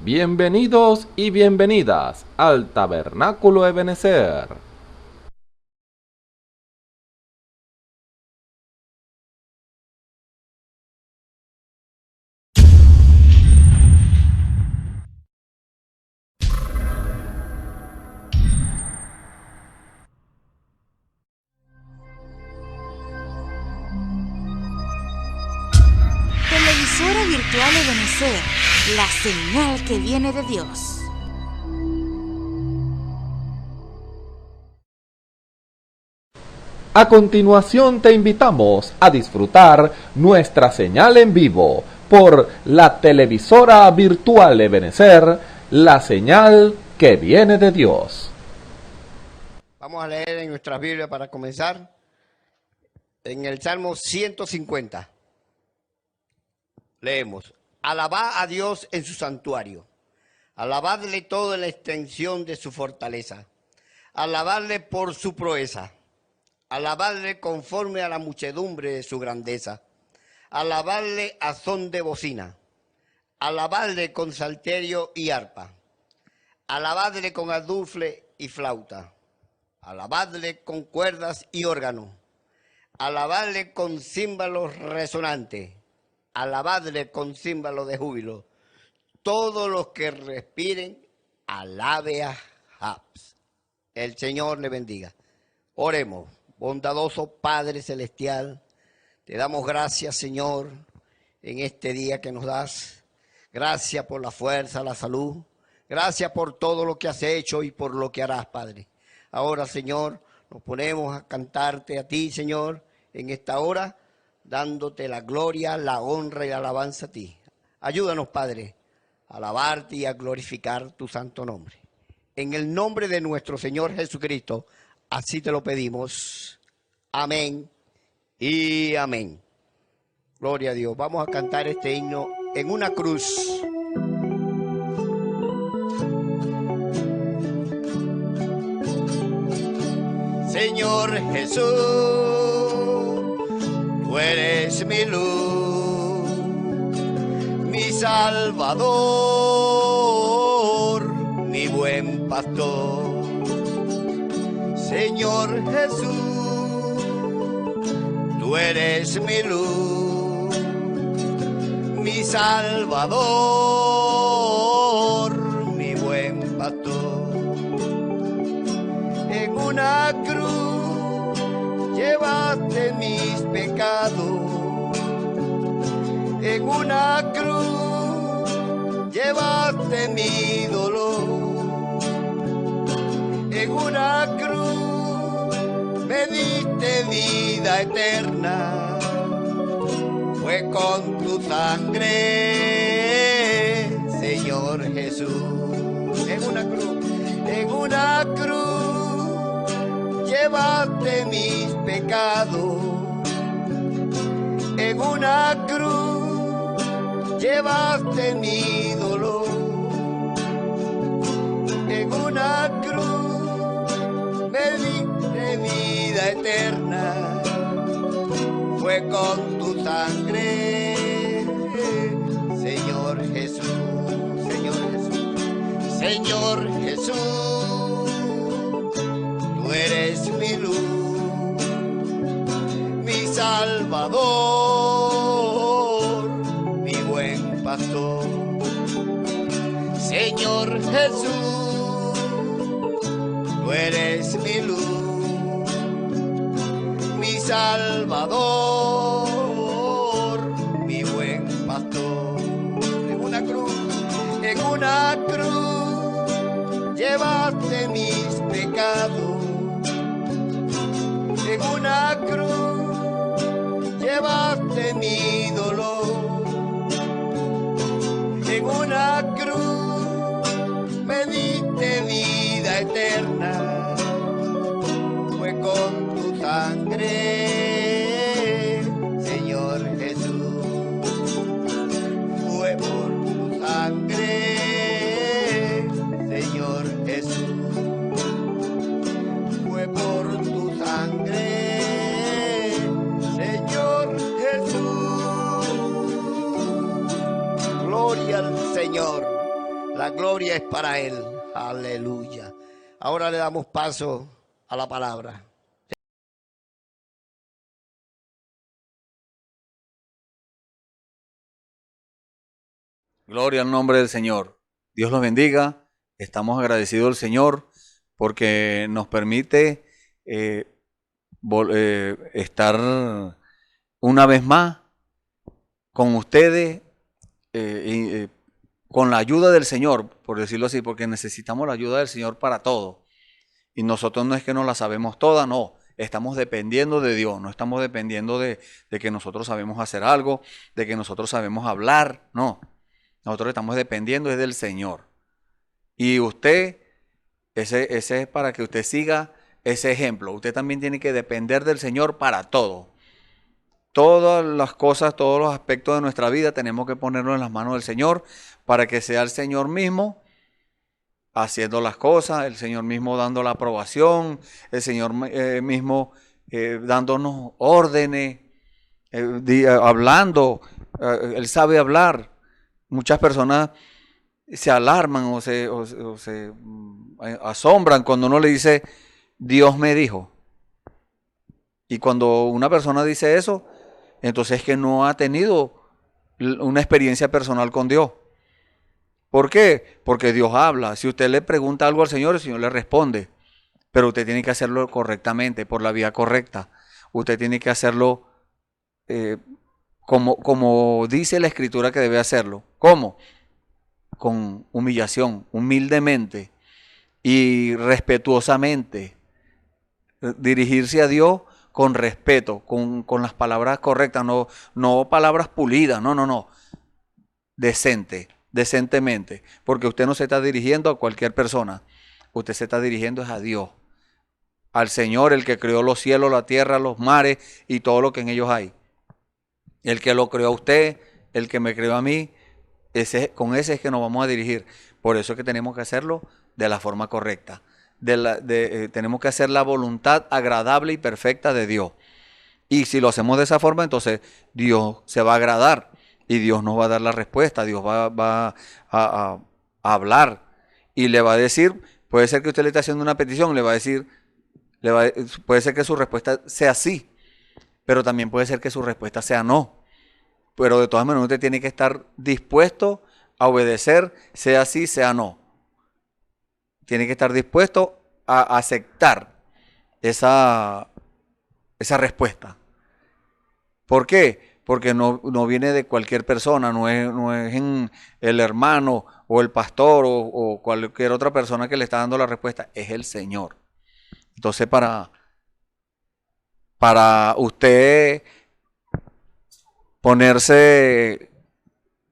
Bienvenidos y bienvenidas al Tabernáculo Ebenezer. Televisora virtual Ebenezer, la señal que viene de Dios. A continuación te invitamos a disfrutar nuestra señal en vivo por la televisora virtual Ebenezer, la señal que viene de Dios. Vamos a leer en nuestras Biblias para comenzar en el Salmo 150. Leemos: alabad a Dios en su santuario, alabadle toda la extensión de su fortaleza, alabadle por su proeza, alabadle conforme a la muchedumbre de su grandeza, alabadle a son de bocina, alabadle con salterio y arpa, alabadle con adufle y flauta, alabadle con cuerdas y órgano, alabadle con címbalos resonantes, alabadle con címbalo de júbilo. Todos los que respiren, alabe a Jabs. El Señor le bendiga. Oremos. Bondadoso Padre Celestial, te damos gracias, Señor, en este día que nos das. Gracias por la fuerza, la salud. Gracias por todo lo que has hecho y por lo que harás, Padre. Ahora, Señor, nos ponemos a cantarte a ti, Señor, en esta hora, dándote la gloria, la honra y la alabanza a ti. Ayúdanos, Padre, a alabarte y a glorificar tu santo nombre. En el nombre de nuestro Señor Jesucristo, así te lo pedimos. Amén y amén. Gloria a Dios. Vamos a cantar este himno en una cruz. Señor Jesús, tú eres mi luz, mi Salvador, mi buen pastor. Señor Jesús, tú eres mi luz, mi Salvador, mi buen pastor. En una cruz llevaste mis pecados, en una cruz llevaste mi dolor, en una cruz me diste vida eterna, fue con tu sangre, Señor Jesús. En una cruz llevaste mis pecados, en una cruz llevaste mi dolor, en una cruz me diste vida eterna, fue con tu sangre, Señor Jesús, Señor Jesús, Señor Jesús, tú eres mi luz, mi Salvador, mi buen pastor. Señor Jesús, tú eres mi luz, mi Salvador, mi buen pastor. En una cruz llevaste mis pecados, en una cruz llevaste mi dolor, en una cruz me diste vida eterna, fue con tu sangre, Señor Jesús, fue por tu sangre, Señor Jesús, fue por tu sangre, Señor Jesús. Gloria al Señor. La gloria es para Él. Aleluya. Ahora le damos paso a la palabra. Gloria al nombre del Señor. Dios los bendiga. Estamos agradecidos al Señor porque nos permite estar una vez más con ustedes, con la ayuda del Señor, por decirlo así, porque necesitamos la ayuda del Señor para todo. Y nosotros no es que no la sabemos toda, no. Estamos dependiendo de Dios, no estamos dependiendo de que nosotros sabemos hacer algo, de que nosotros sabemos hablar, no. Nosotros estamos dependiendo es del Señor. Y usted, ese es para que usted siga ese ejemplo. Usted también tiene que depender del Señor para todo. Todas las cosas, todos los aspectos de nuestra vida tenemos que ponerlo en las manos del Señor para que sea el Señor mismo haciendo las cosas, el Señor mismo dando la aprobación, el Señor mismo dándonos órdenes, hablando. Él sabe hablar. Muchas personas se alarman o se asombran cuando uno le dice, Dios me dijo. Y cuando una persona dice eso, entonces es que no ha tenido una experiencia personal con Dios. ¿Por qué? Porque Dios habla. Si usted le pregunta algo al Señor, el Señor le responde. Pero usted tiene que hacerlo correctamente, por la vía correcta. Usted tiene que hacerlo como dice la Escritura que debe hacerlo. ¿Cómo? Con humillación, humildemente y respetuosamente. Dirigirse a Dios con respeto, con las palabras correctas, no palabras pulidas, no. Decentemente. Porque usted no se está dirigiendo a cualquier persona. Usted se está dirigiendo a Dios. Al Señor, el que creó los cielos, la tierra, los mares y todo lo que en ellos hay. El que lo creó a usted, el que me creó a mí, con ese es que nos vamos a dirigir. Por eso es que tenemos que hacerlo de la forma correcta. Tenemos que hacer la voluntad agradable y perfecta de Dios. Y si lo hacemos de esa forma, entonces Dios se va a agradar y Dios nos va a dar la respuesta. Dios va a hablar y le va a decir, puede ser que usted le esté haciendo una petición, le va a decir, puede ser que su respuesta sea sí, pero también puede ser que su respuesta sea no. Pero de todas maneras usted tiene que estar dispuesto a obedecer, sea sí, sea no. Tiene que estar dispuesto a aceptar esa respuesta. ¿Por qué? Porque no viene de cualquier persona, no es en el hermano o el pastor o cualquier otra persona que le está dando la respuesta, es el Señor. Entonces para usted ponerse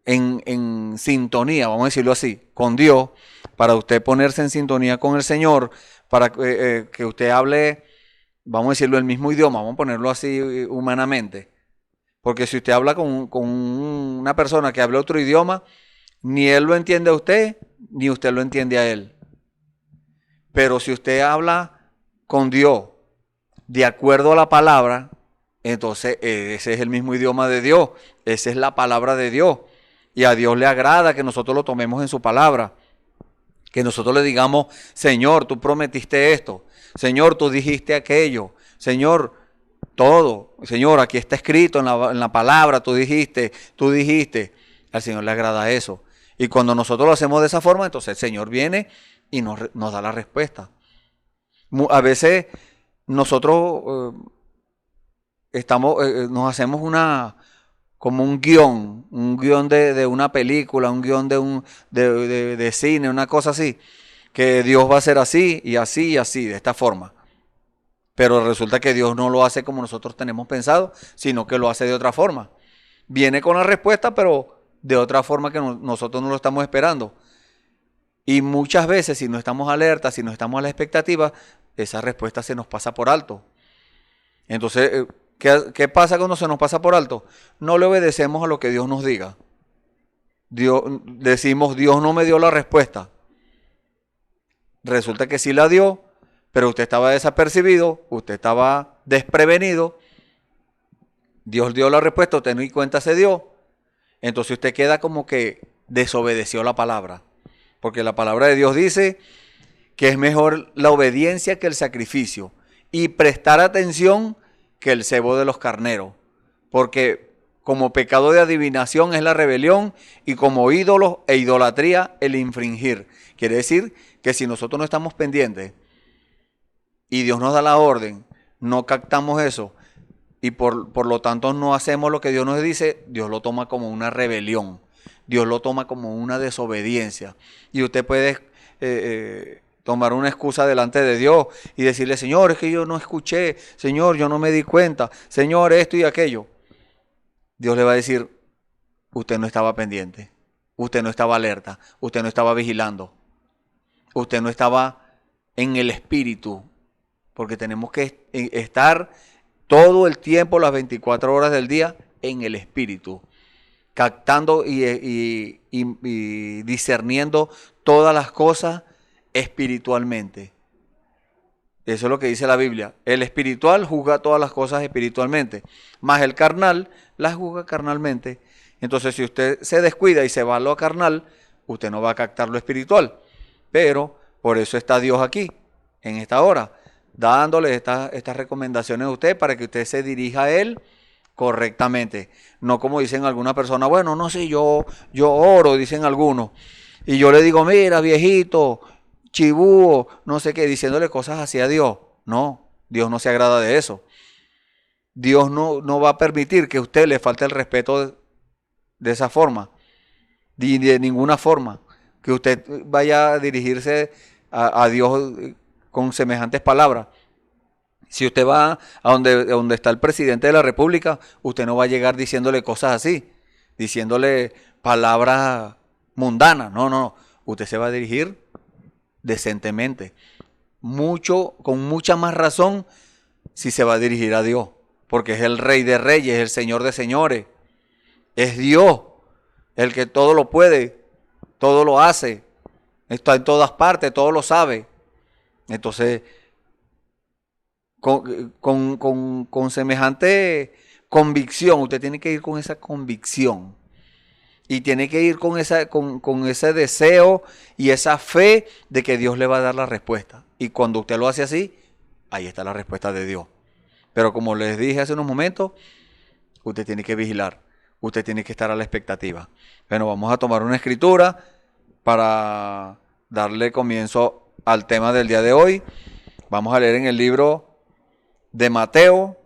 en sintonía, vamos a decirlo así, con Dios, para usted ponerse en sintonía con el Señor, para que usted hable, vamos a decirlo, el mismo idioma, vamos a ponerlo así humanamente. Porque si usted habla con una persona que habla otro idioma, ni él lo entiende a usted, ni usted lo entiende a él. Pero si usted habla con Dios de acuerdo a la palabra, entonces ese es el mismo idioma de Dios, esa es la palabra de Dios. Y a Dios le agrada que nosotros lo tomemos en su palabra. Que nosotros le digamos, Señor, tú prometiste esto. Señor, tú dijiste aquello. Señor, todo. Señor, aquí está escrito en la palabra, tú dijiste. Al Señor le agrada eso. Y cuando nosotros lo hacemos de esa forma, entonces el Señor viene y nos da la respuesta. A veces nosotros nos hacemos como un guión de una película, un guión de cine, una cosa así, que Dios va a ser así y así y así, de esta forma. Pero resulta que Dios no lo hace como nosotros tenemos pensado, sino que lo hace de otra forma. Viene con la respuesta, pero de otra forma que nosotros no lo estamos esperando. Y muchas veces, si no estamos alertas, si no estamos a la expectativa, esa respuesta se nos pasa por alto. Entonces, ¿qué pasa cuando se nos pasa por alto? No le obedecemos a lo que Dios nos diga. Decimos, Dios no me dio la respuesta. Resulta que sí la dio, pero usted estaba desapercibido, usted estaba desprevenido. Dios dio la respuesta, usted ni cuenta se dio. Entonces usted queda como que desobedeció la palabra. Porque la palabra de Dios dice que es mejor la obediencia que el sacrificio y prestar atención que el cebo de los carneros. Porque como pecado de adivinación es la rebelión y como ídolos e idolatría el infringir. Quiere decir que si nosotros no estamos pendientes y Dios nos da la orden, no captamos eso y por lo tanto no hacemos lo que Dios nos dice, Dios lo toma como una rebelión. Dios lo toma como una desobediencia. Y usted puede tomar una excusa delante de Dios y decirle, Señor, es que yo no escuché, Señor, yo no me di cuenta, Señor, esto y aquello. Dios le va a decir, usted no estaba pendiente, usted no estaba alerta, usted no estaba vigilando, usted no estaba en el espíritu, porque tenemos que estar todo el tiempo, las 24 horas del día, en el espíritu, captando y discerniendo todas las cosas espiritualmente. Eso es lo que dice la Biblia. El espiritual juzga todas las cosas espiritualmente, más el carnal las juzga carnalmente. Entonces, si usted se descuida y se va a lo carnal, usted no va a captar lo espiritual. Pero por eso está Dios aquí, en esta hora, dándole estas recomendaciones a usted para que usted se dirija a Él correctamente. No como dicen algunas personas, bueno, no sé, yo oro, dicen algunos. Y yo le digo, mira, viejito, chibúo, no sé qué, diciéndole cosas así a Dios. No, Dios no se agrada de eso. Dios no va a permitir que a usted le falte el respeto de esa forma, de ninguna forma. Que usted vaya a dirigirse a Dios con semejantes palabras. Si usted va a donde está el presidente de la República, usted no va a llegar diciéndole cosas así, diciéndole palabras mundanas. No. Usted se va a dirigir decentemente. Con mucha más razón si se va a dirigir a Dios. Porque es el Rey de Reyes, el Señor de Señores. Es Dios el que todo lo puede, todo lo hace. Está en todas partes, todo lo sabe. Entonces, con semejante convicción, usted tiene que ir con esa convicción. Y tiene que ir con ese deseo y esa fe de que Dios le va a dar la respuesta. Y cuando usted lo hace así, ahí está la respuesta de Dios. Pero como les dije hace unos momentos, usted tiene que vigilar. Usted tiene que estar a la expectativa. Bueno, vamos a tomar una escritura para darle comienzo al tema del día de hoy. Vamos a leer en el libro de Mateo,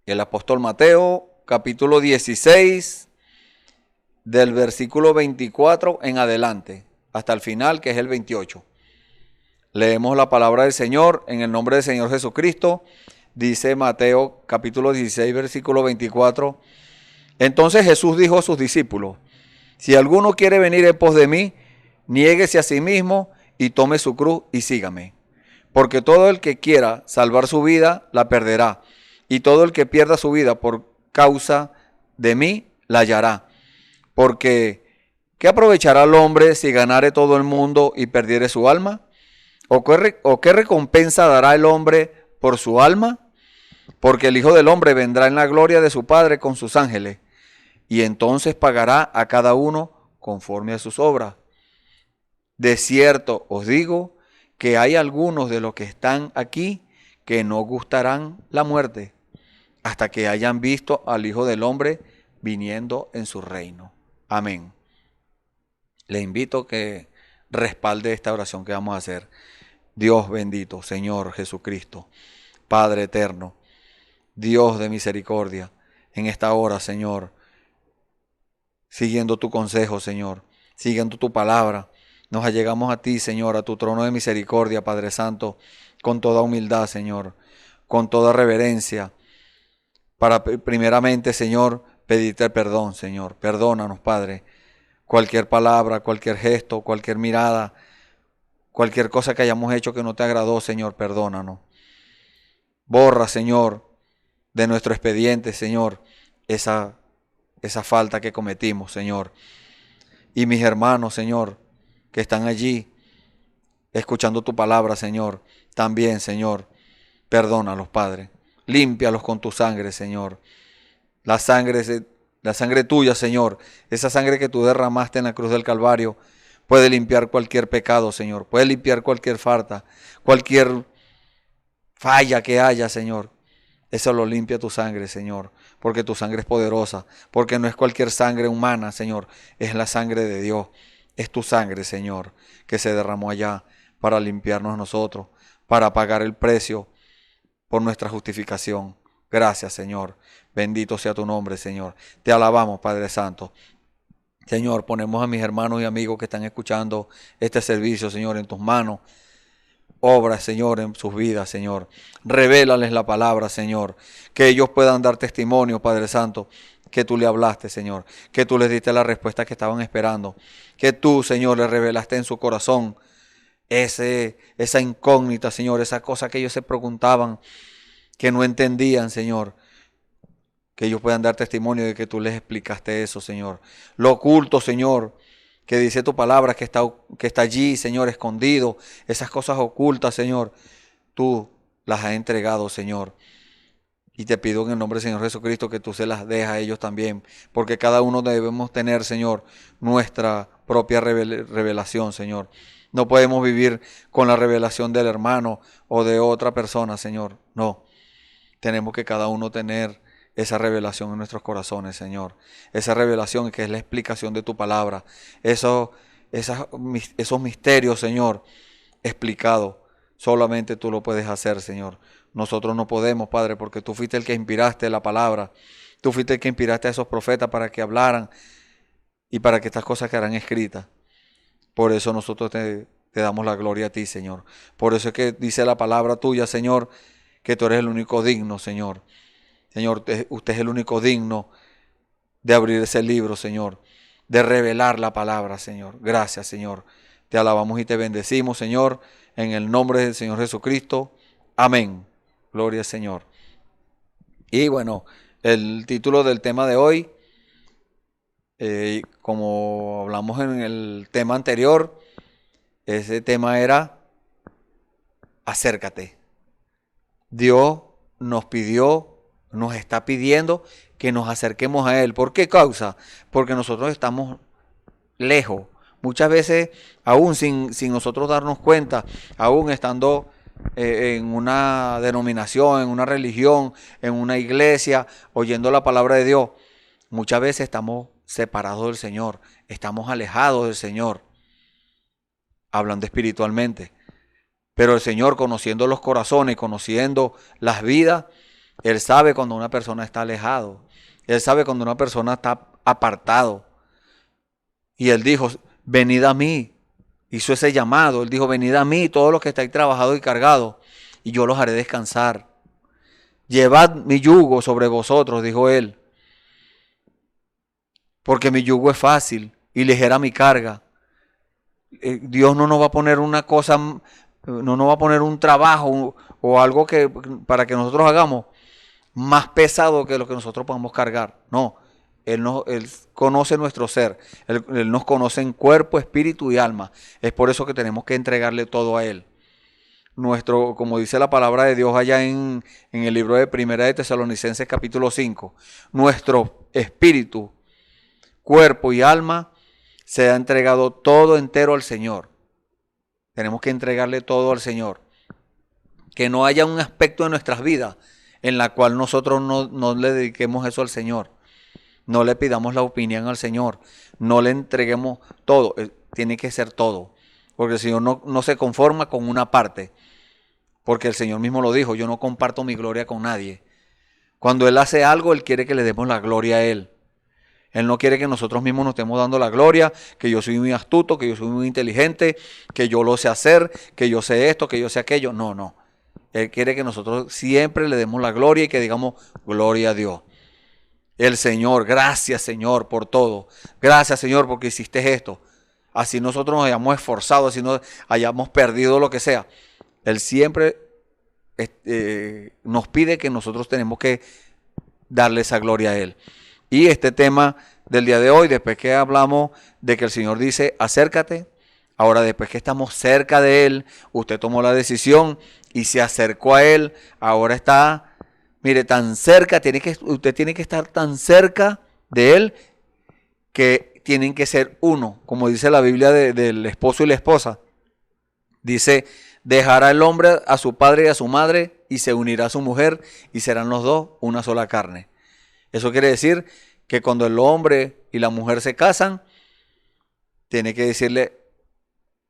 el apóstol Mateo, capítulo 16, del versículo 24 en adelante, hasta el final, que es el 28. Leemos la palabra del Señor en el nombre del Señor Jesucristo. Dice Mateo capítulo 16, versículo 24. Entonces Jesús dijo a sus discípulos, si alguno quiere venir en pos de mí, niéguese a sí mismo y tome su cruz y sígame. Porque todo el que quiera salvar su vida, la perderá. Y todo el que pierda su vida por causa de mí, la hallará. Porque, ¿qué aprovechará el hombre si ganare todo el mundo y perdiere su alma? ¿O qué recompensa dará el hombre por su alma? Porque el Hijo del Hombre vendrá en la gloria de su Padre con sus ángeles, y entonces pagará a cada uno conforme a sus obras. De cierto os digo que hay algunos de los que están aquí que no gustarán la muerte, hasta que hayan visto al Hijo del Hombre viniendo en su reino. Amén. Le invito a que respalde esta oración que vamos a hacer. Dios bendito, Señor Jesucristo, Padre eterno, Dios de misericordia, en esta hora, Señor, siguiendo tu consejo, Señor, siguiendo tu palabra, nos allegamos a ti, Señor, a tu trono de misericordia, Padre Santo, con toda humildad, Señor, con toda reverencia, para primeramente, Señor, pedirte perdón, Señor. Perdónanos, Padre. Cualquier palabra, cualquier gesto, cualquier mirada, cualquier cosa que hayamos hecho que no te agradó, Señor, perdónanos. Borra, Señor, de nuestro expediente, Señor, esa falta que cometimos, Señor. Y mis hermanos, Señor, que están allí escuchando tu palabra, Señor, también, Señor, perdónalos, Padre. Límpialos con tu sangre, Señor. La sangre tuya, Señor, esa sangre que tú derramaste en la cruz del Calvario puede limpiar cualquier pecado, Señor. Puede limpiar cualquier falta, cualquier falla que haya, Señor. Eso lo limpia tu sangre, Señor, porque tu sangre es poderosa, porque no es cualquier sangre humana, Señor, es la sangre de Dios. Es tu sangre, Señor, que se derramó allá para limpiarnos a nosotros, para pagar el precio por nuestra justificación. Gracias, Señor. Bendito sea tu nombre, Señor. Te alabamos, Padre Santo. Señor, ponemos a mis hermanos y amigos que están escuchando este servicio, Señor, en tus manos. Obra, Señor, en sus vidas, Señor. Revélales la palabra, Señor. Que ellos puedan dar testimonio, Padre Santo, que tú le hablaste, Señor. Que tú les diste la respuesta que estaban esperando. Que tú, Señor, les revelaste en su corazón esa incógnita, Señor. Esa cosa que ellos se preguntaban, que no entendían, Señor. Que ellos puedan dar testimonio de que tú les explicaste eso, Señor. Lo oculto, Señor, que dice tu palabra, que está allí, Señor, escondido. Esas cosas ocultas, Señor, tú las has entregado, Señor. Y te pido en el nombre del Señor Jesucristo que tú se las dejes a ellos también. Porque cada uno debemos tener, Señor, nuestra propia revelación, Señor. No podemos vivir con la revelación del hermano o de otra persona, Señor. No. Tenemos que cada uno tener esa revelación en nuestros corazones, Señor. Esa revelación que es la explicación de tu palabra. Esos misterios, Señor, explicados. Solamente tú lo puedes hacer, Señor. Nosotros no podemos, Padre, porque tú fuiste el que inspiraste la palabra. Tú fuiste el que inspiraste a esos profetas para que hablaran y para que estas cosas quedaran escritas. Por eso nosotros te damos la gloria a ti, Señor. Por eso es que dice la palabra tuya, Señor, que tú eres el único digno, Señor. Señor, usted es el único digno de abrir ese libro, Señor, de revelar la palabra, Señor. Gracias, Señor. Te alabamos y te bendecimos, Señor, en el nombre del Señor Jesucristo. Amén. Gloria al Señor. Y bueno, el título del tema de hoy, como hablamos en el tema anterior, ese tema era acércate. Dios nos está pidiendo que nos acerquemos a Él. ¿Por qué causa? Porque nosotros estamos lejos. Muchas veces, aún sin nosotros darnos cuenta, aún estando en una denominación, en una religión, en una iglesia, oyendo la palabra de Dios, muchas veces estamos separados del Señor, estamos alejados del Señor, hablando espiritualmente. Pero el Señor, conociendo los corazones, conociendo las vidas, Él sabe cuando una persona está alejado. Él sabe cuando una persona está apartado. Y Él dijo, venid a mí. Hizo ese llamado. Él dijo, venid a mí todos los que estáis trabajados y cargados, y yo los haré descansar. Llevad mi yugo sobre vosotros, dijo Él. Porque mi yugo es fácil y ligera mi carga. Dios no nos va a poner una cosa, no nos va a poner un trabajo o algo para que nosotros hagamos más pesado que lo que nosotros podamos cargar. No, Él conoce nuestro ser. Él nos conoce en cuerpo, espíritu y alma. Es por eso que tenemos que entregarle todo a Él. Como dice la palabra de Dios allá en el libro de Primera de Tesalonicenses capítulo 5, nuestro espíritu, cuerpo y alma se ha entregado todo entero al Señor. Tenemos que entregarle todo al Señor. Que no haya un aspecto de nuestras vidas en la cual nosotros no le dediquemos eso al Señor. No le pidamos la opinión al Señor. No le entreguemos todo. Tiene que ser todo. Porque el Señor no se conforma con una parte. Porque el Señor mismo lo dijo. Yo no comparto mi gloria con nadie. Cuando Él hace algo, Él quiere que le demos la gloria a Él. Él no quiere que nosotros mismos nos estemos dando la gloria, que yo soy muy astuto, que yo soy muy inteligente, que yo lo sé hacer, que yo sé esto, que yo sé aquello. No, no. Él quiere que nosotros siempre le demos la gloria y que digamos, gloria a Dios. El Señor, gracias Señor por todo. Gracias Señor porque hiciste esto. Así nosotros nos hayamos esforzado, así nos hayamos perdido lo que sea. Él siempre nos pide que nosotros tenemos que darle esa gloria a Él. Y este tema del día de hoy, después que hablamos de que el Señor dice, acércate. Ahora después que estamos cerca de Él, usted tomó la decisión y se acercó a Él. Ahora está, mire, tan cerca, usted tiene que estar tan cerca de Él que tienen que ser uno, como dice la Biblia del esposo y la esposa. Dice, dejará el hombre a su padre y a su madre y se unirá a su mujer y serán los dos una sola carne. Eso quiere decir que cuando el hombre y la mujer se casan, tiene que decirle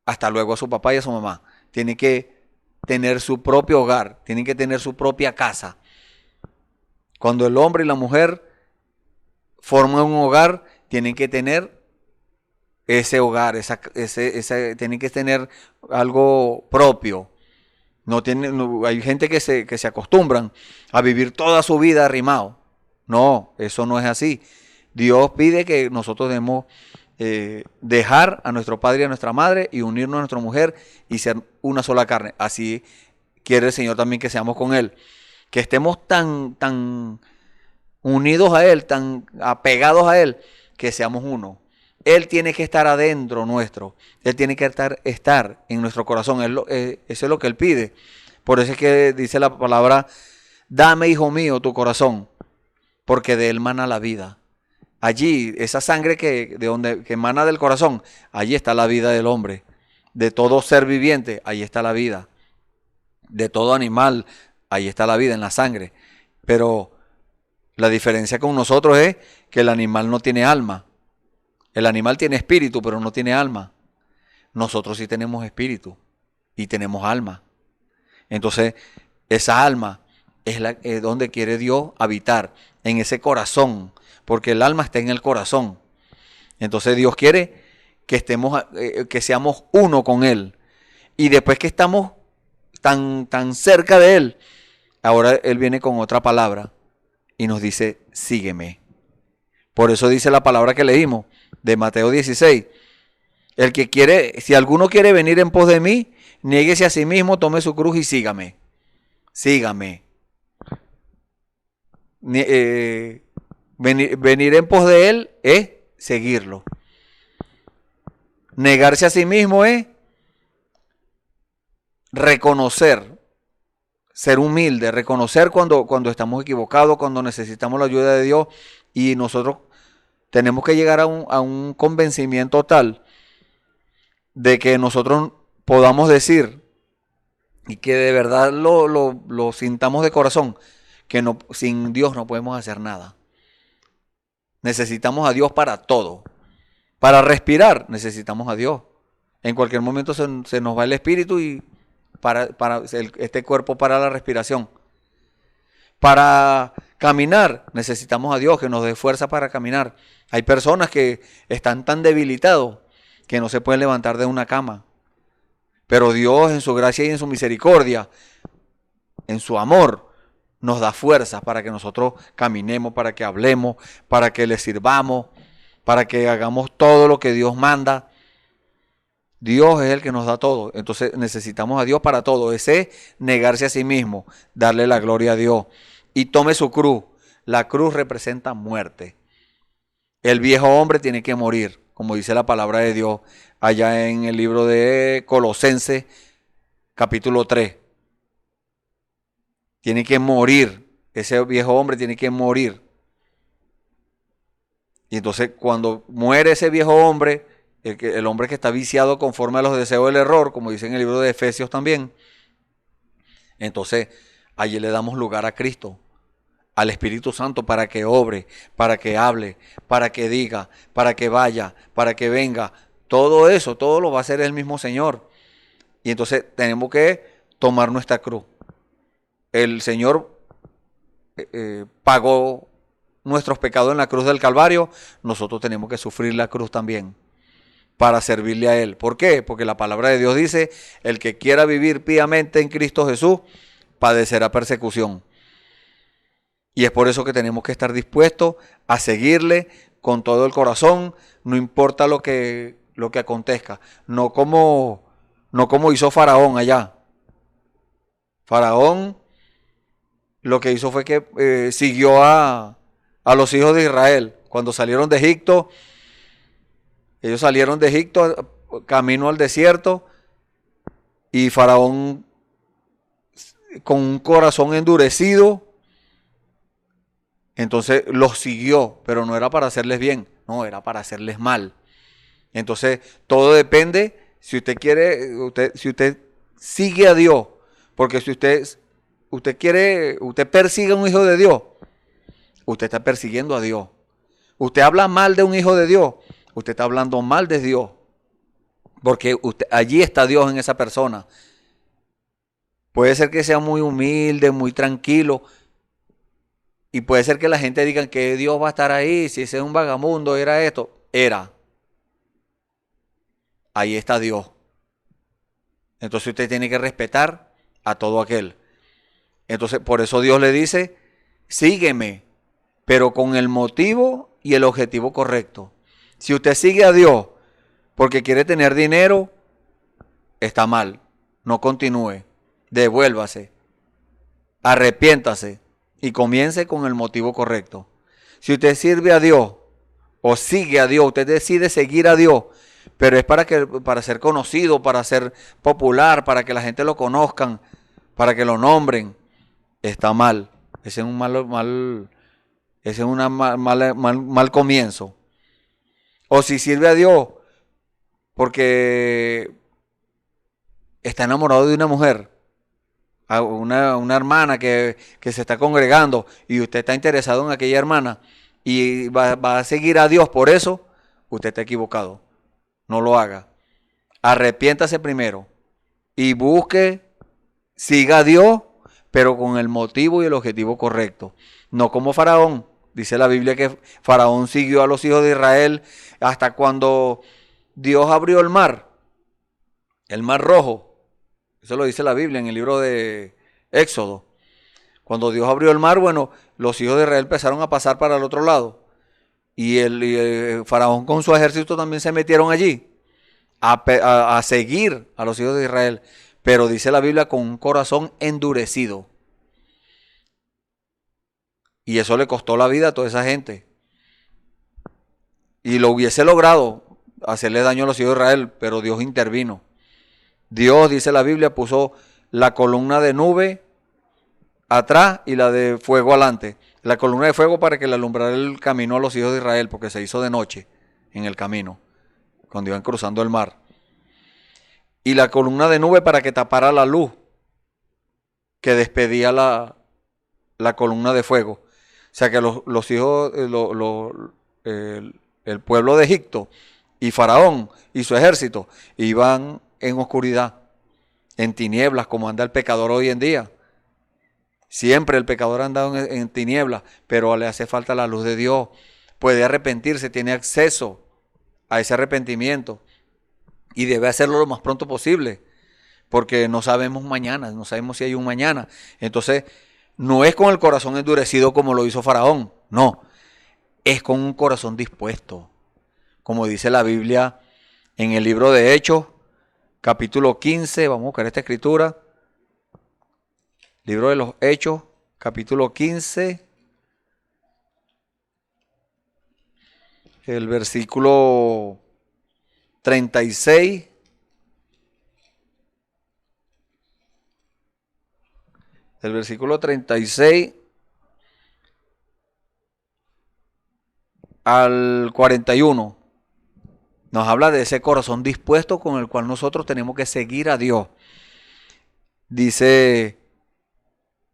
hasta luego a su papá y a su mamá. Tiene que tener su propio hogar, tienen que tener su propia casa. Cuando el hombre y la mujer forman un hogar, tienen que tener ese hogar, tienen que tener algo propio. Hay gente que se acostumbran a vivir toda su vida arrimado. No, eso no es así. Dios pide que nosotros debemos dejar a nuestro padre y a nuestra madre y unirnos a nuestra mujer y ser una sola carne. Así quiere el Señor también que seamos con Él. Que estemos tan unidos a Él, tan apegados a Él, que seamos uno. Él tiene que estar adentro nuestro. Él tiene que estar en nuestro corazón. Eso es lo que Él pide. Por eso es que dice la palabra, dame, hijo mío, tu corazón, porque de él mana la vida. Allí, esa sangre que emana del corazón, allí está la vida del hombre. De todo ser viviente, allí está la vida. De todo animal, ahí está la vida, en la sangre. Pero la diferencia con nosotros es que el animal no tiene alma. El animal tiene espíritu, pero no tiene alma. Nosotros sí tenemos espíritu y tenemos alma. Entonces, esa alma es donde quiere Dios habitar, en ese corazón, porque el alma está en el corazón. Entonces Dios quiere que que seamos uno con Él. Y después que estamos tan cerca de Él, ahora Él viene con otra palabra y nos dice, sígueme. Por eso dice la palabra que leímos de Mateo 16. El que quiere, si alguno quiere venir en pos de mí, niéguese a sí mismo, tome su cruz y sígame. Sígame. Venir en pos de Él es seguirlo. Negarse a sí mismo es reconocer, ser humilde, reconocer cuando estamos equivocados, cuando necesitamos la ayuda de Dios, y nosotros tenemos que llegar a un convencimiento tal de que nosotros podamos decir y que de verdad lo sintamos de corazón, que sin Dios no podemos hacer nada. Necesitamos a Dios para todo. Para respirar necesitamos a Dios. En cualquier momento se nos va el espíritu y este cuerpo para la respiración. Para caminar necesitamos a Dios que nos dé fuerza para caminar. Hay personas que están tan debilitados que no se pueden levantar de una cama. Pero Dios en su gracia y en su misericordia, en su amor, nos da fuerzas para que nosotros caminemos, para que hablemos, para que le sirvamos, para que hagamos todo lo que Dios manda. Dios es el que nos da todo. Entonces necesitamos a Dios para todo. Ese es negarse a sí mismo, darle la gloria a Dios. Y tome su cruz. La cruz representa muerte. El viejo hombre tiene que morir, como dice la palabra de Dios allá en el libro de Colosenses, capítulo 3. Tiene que morir. Ese viejo hombre tiene que morir. Y entonces cuando muere ese viejo hombre, el hombre que está viciado conforme a los deseos del error, como dice en el libro de Efesios también, entonces allí le damos lugar a Cristo, al Espíritu Santo, para que obre, para que hable, para que diga, para que vaya, para que venga. Todo eso, todo lo va a hacer el mismo Señor. Y entonces tenemos que tomar nuestra cruz. El Señor pagó nuestros pecados en la cruz del Calvario. Nosotros tenemos que sufrir la cruz también para servirle a Él. ¿Por qué? Porque la palabra de Dios dice, el que quiera vivir piamente en Cristo Jesús, padecerá persecución. Y es por eso que tenemos que estar dispuestos a seguirle con todo el corazón, no importa lo que acontezca. No como hizo Faraón allá. Faraón lo que hizo fue que siguió a los hijos de Israel. Cuando salieron de Egipto, ellos salieron de Egipto camino al desierto, y Faraón, con un corazón endurecido, entonces los siguió, pero no era para hacerles bien, no, era para hacerles mal. Entonces, todo depende si usted quiere, si usted sigue a Dios, porque si usted persigue a un hijo de Dios, usted está persiguiendo a Dios. Usted habla mal de un hijo de Dios, usted está hablando mal de Dios, porque allí está Dios en esa persona. Puede ser que sea muy humilde, muy tranquilo, y puede ser que la gente diga que Dios va a estar ahí, si ese es un vagabundo, era esto, era. Ahí está Dios. Entonces usted tiene que respetar a todo aquel. Entonces por eso Dios le dice, sígueme, pero con el motivo y el objetivo correcto. Si usted sigue a Dios porque quiere tener dinero, está mal. No continúe. Devuélvase. Arrepiéntase y comience con el motivo correcto. Si usted sirve a Dios o sigue a Dios, usted decide seguir a Dios, pero es para ser conocido, para ser popular, para que la gente lo conozcan, para que lo nombren, está mal. Ese es un mal comienzo. O si sirve a Dios porque está enamorado de una mujer, a una hermana que se está congregando y usted está interesado en aquella hermana y va a seguir a Dios por eso, usted está equivocado. No lo haga. Arrepiéntase primero y siga a Dios, pero con el motivo y el objetivo correcto. No como Faraón. Dice la Biblia que Faraón siguió a los hijos de Israel hasta cuando Dios abrió el mar Rojo. Eso lo dice la Biblia en el libro de Éxodo. Cuando Dios abrió el mar, bueno, los hijos de Israel empezaron a pasar para el otro lado. Y el Faraón con su ejército también se metieron allí a seguir a los hijos de Israel. Pero dice la Biblia con un corazón endurecido. Y eso le costó la vida a toda esa gente. Y lo hubiese logrado hacerle daño a los hijos de Israel, pero Dios intervino. Dios, dice la Biblia, puso la columna de nube atrás y la de fuego adelante. La columna de fuego para que le alumbrara el camino a los hijos de Israel, porque se hizo de noche en el camino, cuando iban cruzando el mar. Y la columna de nube para que tapara la luz que despedía la columna de fuego. O sea que los hijos, el pueblo de Egipto y Faraón y su ejército iban en oscuridad, en tinieblas, como anda el pecador hoy en día. Siempre el pecador ha andado en tinieblas, pero le hace falta la luz de Dios. Puede arrepentirse, tiene acceso a ese arrepentimiento y debe hacerlo lo más pronto posible, porque no sabemos mañana, no sabemos si hay un mañana. Entonces, no es con el corazón endurecido como lo hizo Faraón, no, es con un corazón dispuesto, como dice la Biblia en el libro de Hechos, capítulo 15, vamos a buscar esta escritura. Libro de los Hechos, capítulo 15, el versículo 36. El versículo 36 al 41. Nos habla de ese corazón dispuesto con el cual nosotros tenemos que seguir a Dios. Dice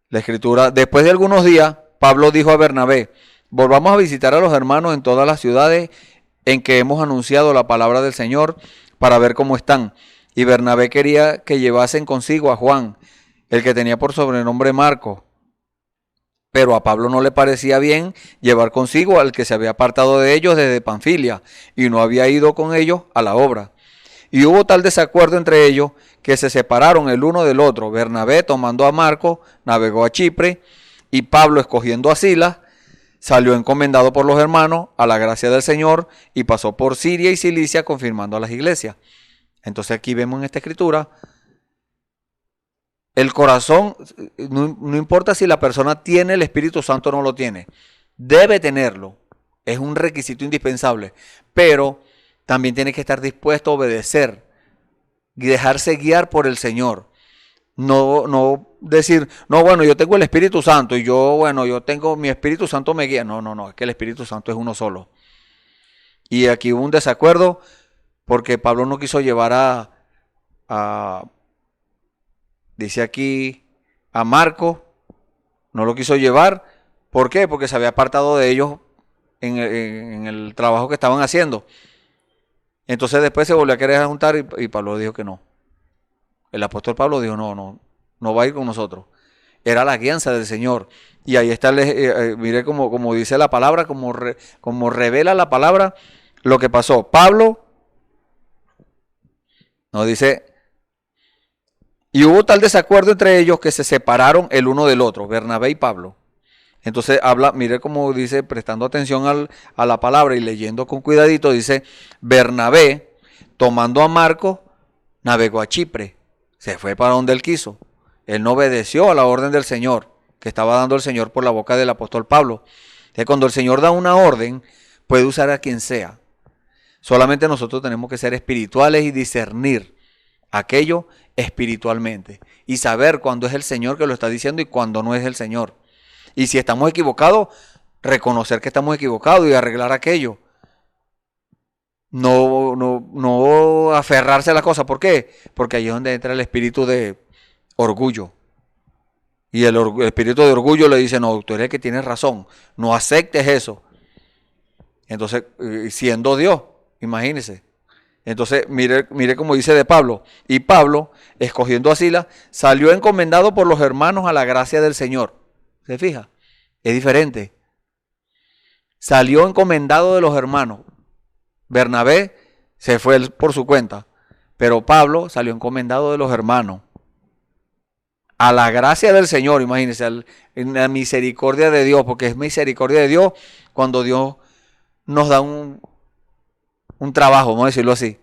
la escritura, después de algunos días, Pablo dijo a Bernabé, volvamos a visitar a los hermanos en todas las ciudades en que hemos anunciado la palabra del Señor para ver cómo están. Y Bernabé quería que llevasen consigo a Juan, el que tenía por sobrenombre Marcos. Pero a Pablo no le parecía bien llevar consigo al que se había apartado de ellos desde Panfilia y no había ido con ellos a la obra. Y hubo tal desacuerdo entre ellos que se separaron el uno del otro. Bernabé, tomando a Marcos, navegó a Chipre, y Pablo, escogiendo a Silas, salió encomendado por los hermanos a la gracia del Señor y pasó por Siria y Cilicia confirmando a las iglesias. Entonces aquí vemos en esta escritura, el corazón, no importa si la persona tiene el Espíritu Santo o no lo tiene, debe tenerlo, es un requisito indispensable, pero también tiene que estar dispuesto a obedecer y dejarse guiar por el Señor. No decir, no, bueno, yo tengo el Espíritu Santo y yo tengo mi Espíritu Santo me guía. No, es que el Espíritu Santo es uno solo. Y aquí hubo un desacuerdo porque Pablo no quiso llevar dice aquí, a Marco, no lo quiso llevar. ¿Por qué? Porque se había apartado de ellos en el trabajo que estaban haciendo. Entonces después se volvió a querer juntar y Pablo dijo que no. El apóstol Pablo dijo, no va a ir con nosotros. Era la guianza del Señor. Y ahí está, mire como dice la palabra, como revela la palabra lo que pasó. Pablo nos dice, y hubo tal desacuerdo entre ellos que se separaron el uno del otro, Bernabé y Pablo. Entonces habla, mire cómo dice, prestando atención a la palabra y leyendo con cuidadito, dice, Bernabé, tomando a Marco, navegó a Chipre, se fue para donde él quiso. Él no obedeció a la orden del Señor, que estaba dando el Señor por la boca del apóstol Pablo. Entonces, cuando el Señor da una orden, puede usar a quien sea. Solamente nosotros tenemos que ser espirituales y discernir aquello espiritualmente. Y saber cuándo es el Señor que lo está diciendo y cuándo no es el Señor. Y si estamos equivocados, reconocer que estamos equivocados y arreglar aquello. No aferrarse a la cosa. ¿Por qué? Porque ahí es donde entra el espíritu de orgullo. Y el espíritu de orgullo le dice, no, tú eres el que tienes razón. No aceptes eso. Entonces, siendo Dios, imagínese. Entonces, mire cómo dice de Pablo. Y Pablo, escogiendo a Silas, salió encomendado por los hermanos a la gracia del Señor. ¿Se fija? Es diferente. Salió encomendado de los hermanos. Bernabé se fue por su cuenta. Pero Pablo salió encomendado de los hermanos. A la gracia del Señor, imagínense, a la misericordia de Dios, porque es misericordia de Dios cuando Dios nos da un trabajo, vamos a decirlo así.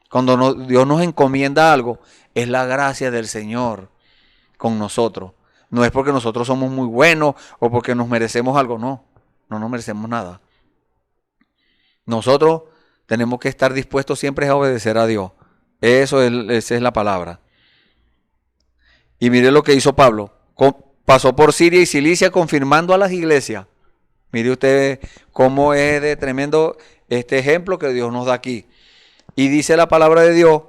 Cuando Dios nos encomienda algo, es la gracia del Señor con nosotros. No es porque nosotros somos muy buenos o porque nos merecemos algo, no nos merecemos nada. Nosotros tenemos que estar dispuestos siempre a obedecer a Dios. Esa es la palabra. Y mire lo que hizo Pablo. Pasó por Siria y Cilicia confirmando a las iglesias. Mire usted cómo es de tremendo este ejemplo que Dios nos da aquí. Y dice la palabra de Dios.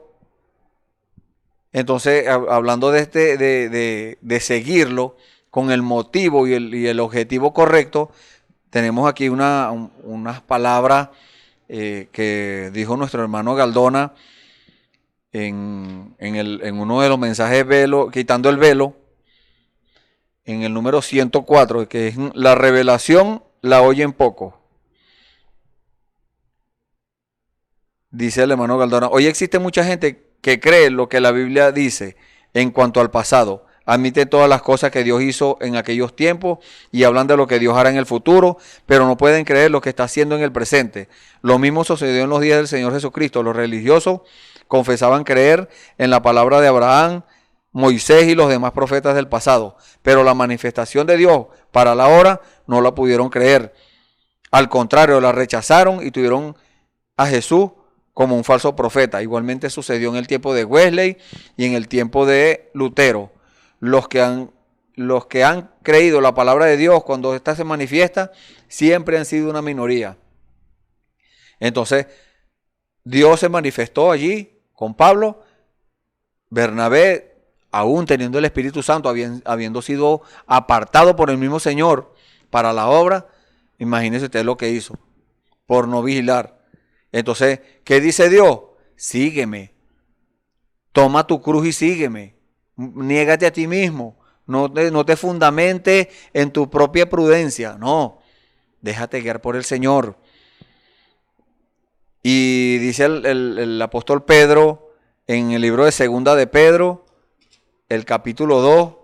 Entonces, hablando de seguirlo con el motivo y el objetivo correcto, tenemos aquí unas palabras que dijo nuestro hermano Galdona en uno de los mensajes quitando el velo, en el número 104, que es la revelación la oyen poco. Dice el hermano Galdona, hoy existe mucha gente que cree lo que la Biblia dice en cuanto al pasado. Admite todas las cosas que Dios hizo en aquellos tiempos y hablan de lo que Dios hará en el futuro, pero no pueden creer lo que está haciendo en el presente. Lo mismo sucedió en los días del Señor Jesucristo. Los religiosos confesaban creer en la palabra de Abraham, Moisés y los demás profetas del pasado, pero la manifestación de Dios para la hora no la pudieron creer. Al contrario, la rechazaron y tuvieron a Jesús como un falso profeta. Igualmente sucedió en el tiempo de Wesley y en el tiempo de Lutero. Los que han creído la palabra de Dios cuando ésta se manifiesta siempre han sido una minoría. Entonces, Dios se manifestó allí con Pablo. Bernabé, aún teniendo el Espíritu Santo, habiendo sido apartado por el mismo Señor para la obra, imagínese usted lo que hizo por no vigilar. Entonces, ¿qué dice Dios? Sígueme. Toma tu cruz y sígueme. Niégate a ti mismo. No te fundamentes en tu propia prudencia. No. Déjate guiar por el Señor. Y dice el apóstol Pedro en el libro de Segunda de Pedro, el capítulo 2.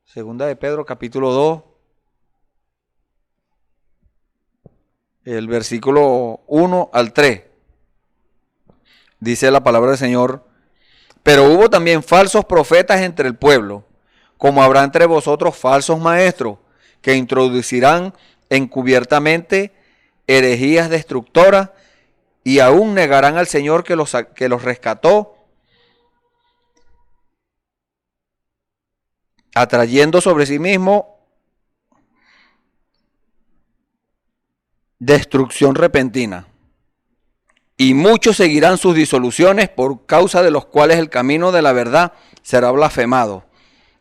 Segunda de Pedro, capítulo 2. El versículo 1 al 3. Dice la palabra del Señor. Pero hubo también falsos profetas entre el pueblo, como habrá entre vosotros falsos maestros, que introducirán encubiertamente herejías destructoras y aún negarán al Señor que los rescató, atrayendo sobre sí mismo destrucción repentina. Y muchos seguirán sus disoluciones, por causa de los cuales el camino de la verdad será blasfemado.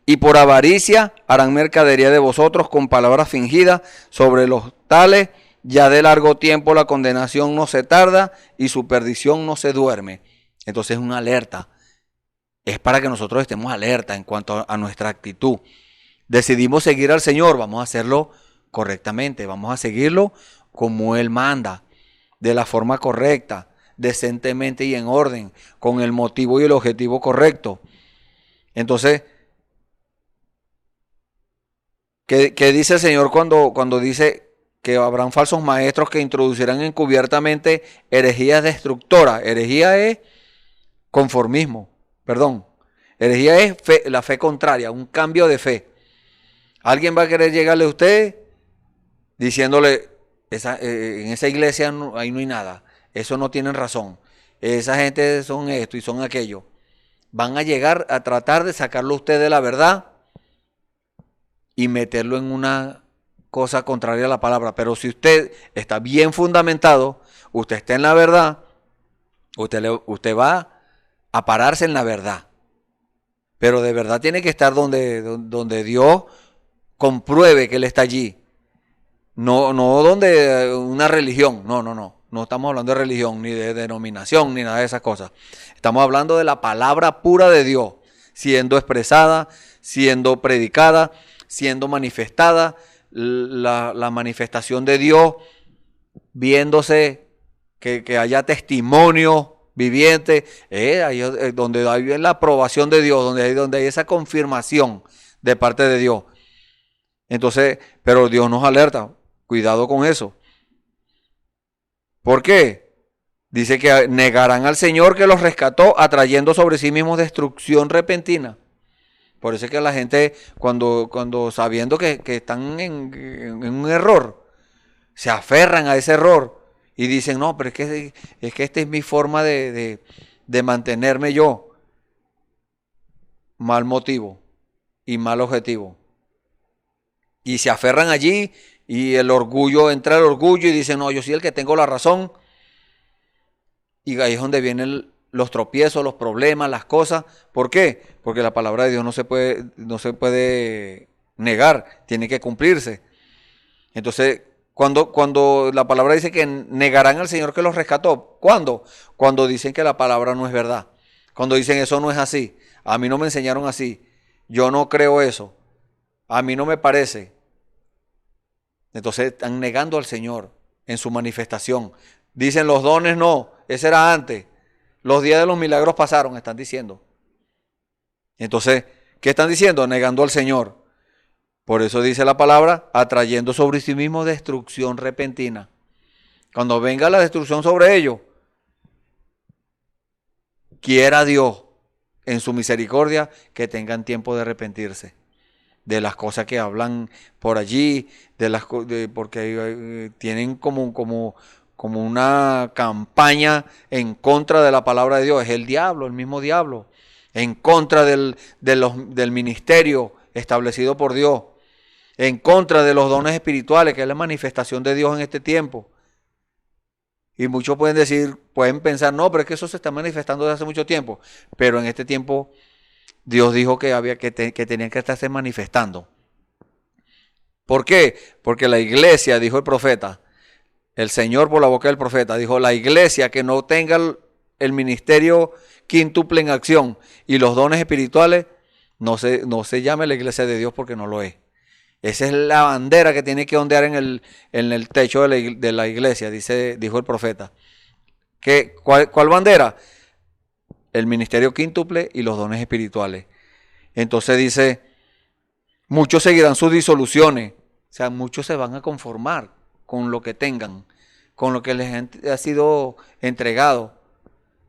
Y por avaricia harán mercadería de vosotros con palabras fingidas. Sobre los tales ya de largo tiempo la condenación no se tarda y su perdición no se duerme. Entonces es una alerta. Es para que nosotros estemos alerta en cuanto a nuestra actitud. Decidimos seguir al Señor, vamos a hacerlo correctamente, vamos a seguirlo como Él manda, de la forma correcta, decentemente y en orden, con el motivo y el objetivo correcto. Entonces, ¿qué dice el Señor cuando dice que habrán falsos maestros que introducirán encubiertamente herejías destructoras? Herejía es conformismo, perdón. Herejía es la fe contraria, un cambio de fe. Alguien va a querer llegarle a usted diciéndole, en esa iglesia ahí no hay nada, eso no tienen razón, esa gente son esto y son aquello. Van a llegar a tratar de sacarlo a usted de la verdad y meterlo en una cosa contraria a la palabra. Pero si usted está bien fundamentado, usted está en la verdad, usted va a pararse en la verdad. Pero de verdad tiene que estar donde Dios compruebe que Él está allí. No donde una religión. No. No estamos hablando de religión, ni de denominación, ni nada de esas cosas. Estamos hablando de la palabra pura de Dios, siendo expresada, siendo predicada, siendo manifestada, la manifestación de Dios, viéndose, que haya testimonio viviente, ahí es donde hay la aprobación de Dios, donde hay esa confirmación de parte de Dios. Entonces, pero Dios nos alerta, cuidado con eso. ¿Por qué? Dice que negarán al Señor que los rescató, atrayendo sobre sí mismos destrucción repentina. Por eso es que la gente, cuando sabiendo que están en un error, se aferran a ese error y dicen, no, pero es que esta es mi forma de mantenerme yo. Mal motivo y mal objetivo. Y se aferran allí y entra el orgullo y dicen, no, yo soy el que tengo la razón. Y ahí es donde vienen los tropiezos, los problemas, las cosas. ¿Por qué? Porque la palabra de Dios no se puede negar, tiene que cumplirse. Entonces, cuando la palabra dice que negarán al Señor que los rescató, ¿cuándo? Cuando dicen que la palabra no es verdad. Cuando dicen eso no es así. A mí no me enseñaron así. Yo no creo eso. A mí no me parece. Entonces están negando al Señor en su manifestación. Dicen los dones no, ese era antes. Los días de los milagros pasaron, están diciendo. Entonces, ¿qué están diciendo? Negando al Señor. Por eso dice la palabra, atrayendo sobre sí mismo destrucción repentina. Cuando venga la destrucción sobre ellos, quiera Dios en su misericordia que tengan tiempo de arrepentirse de las cosas que hablan por allí, porque tienen como una campaña en contra de la palabra de Dios. Es el diablo, el mismo diablo, en contra del ministerio establecido por Dios, en contra de los dones espirituales, que es la manifestación de Dios en este tiempo. Y muchos pueden pensar, no, pero es que eso se está manifestando desde hace mucho tiempo. Pero en este tiempo Dios dijo que tenían que estarse manifestando. ¿Por qué? Porque la iglesia, dijo el profeta, el Señor por la boca del profeta, dijo, la iglesia que no tenga el ministerio quíntuple en acción y los dones espirituales, no se llame la iglesia de Dios porque no lo es. Esa es la bandera que tiene que ondear en el techo de la iglesia, dijo el profeta. ¿Cuál bandera? El ministerio quíntuple y los dones espirituales. Entonces dice, muchos seguirán sus disoluciones. O sea, muchos se van a conformar con lo que tengan, con lo que les ha sido entregado.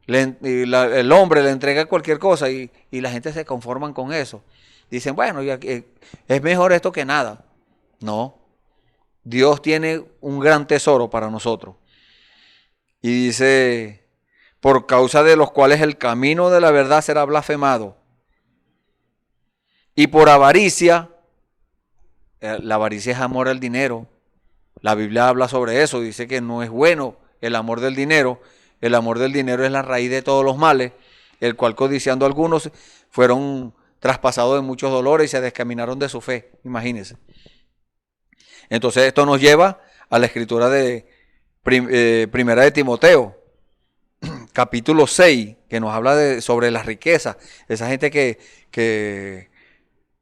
El hombre le entrega cualquier cosa y la gente se conforman con eso. Dicen, bueno, es mejor esto que nada. No, Dios tiene un gran tesoro para nosotros. Y dice, por causa de los cuales el camino de la verdad será blasfemado. Y por avaricia, la avaricia es amor al dinero. La Biblia habla sobre eso, dice que no es bueno el amor del dinero. El amor del dinero es la raíz de todos los males, el cual codiciando algunos fueron traspasados de muchos dolores y se descaminaron de su fe. Imagínense. Entonces esto nos lleva a la escritura de Primera de Timoteo, capítulo 6, que nos habla sobre las riquezas. Esa gente que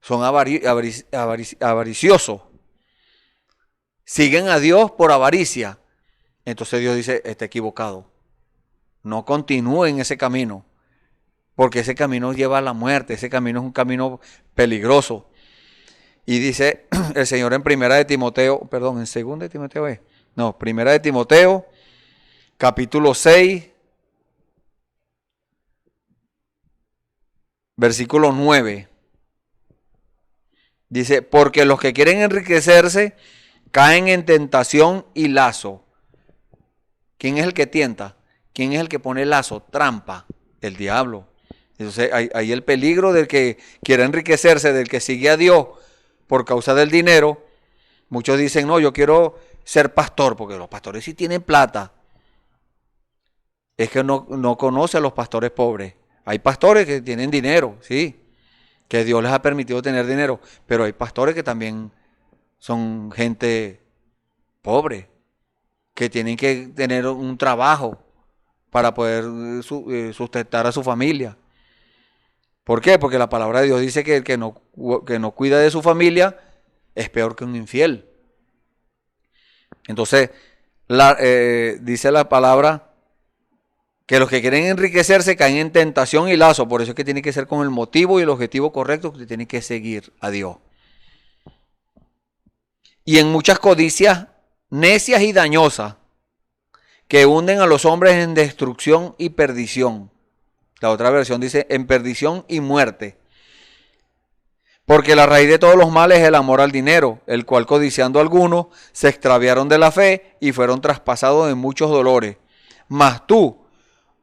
son avariciosos, siguen a Dios por avaricia. Entonces Dios dice, está equivocado. No continúe en ese camino, porque ese camino lleva a la muerte, ese camino es un camino peligroso. Y dice el Señor en Primera de Timoteo, perdón, en Segunda de Timoteo Primera de Timoteo, capítulo 6, versículo 9. Dice, porque los que quieren enriquecerse caen en tentación y lazo. ¿Quién es el que tienta? ¿Quién es el que pone lazo? Trampa, el diablo. Entonces hay el peligro del que quiere enriquecerse, del que sigue a Dios por causa del dinero. Muchos dicen, no, yo quiero ser pastor, porque los pastores sí tienen plata. Es que no conoce a los pastores pobres. Hay pastores que tienen dinero, sí, que Dios les ha permitido tener dinero, pero hay pastores que también son gente pobre, que tienen que tener un trabajo para poder sustentar a su familia. ¿Por qué? Porque la palabra de Dios dice que el que no cuida de su familia es peor que un infiel. Entonces, dice la palabra que los que quieren enriquecerse caen en tentación y lazo. Por eso es que tiene que ser con el motivo y el objetivo correcto, que tiene que seguir a Dios. Y en muchas codicias necias y dañosas que hunden a los hombres en destrucción y perdición. La otra versión dice en perdición y muerte. Porque la raíz de todos los males es el amor al dinero, el cual codiciando algunos se extraviaron de la fe y fueron traspasados en muchos dolores. Mas tú,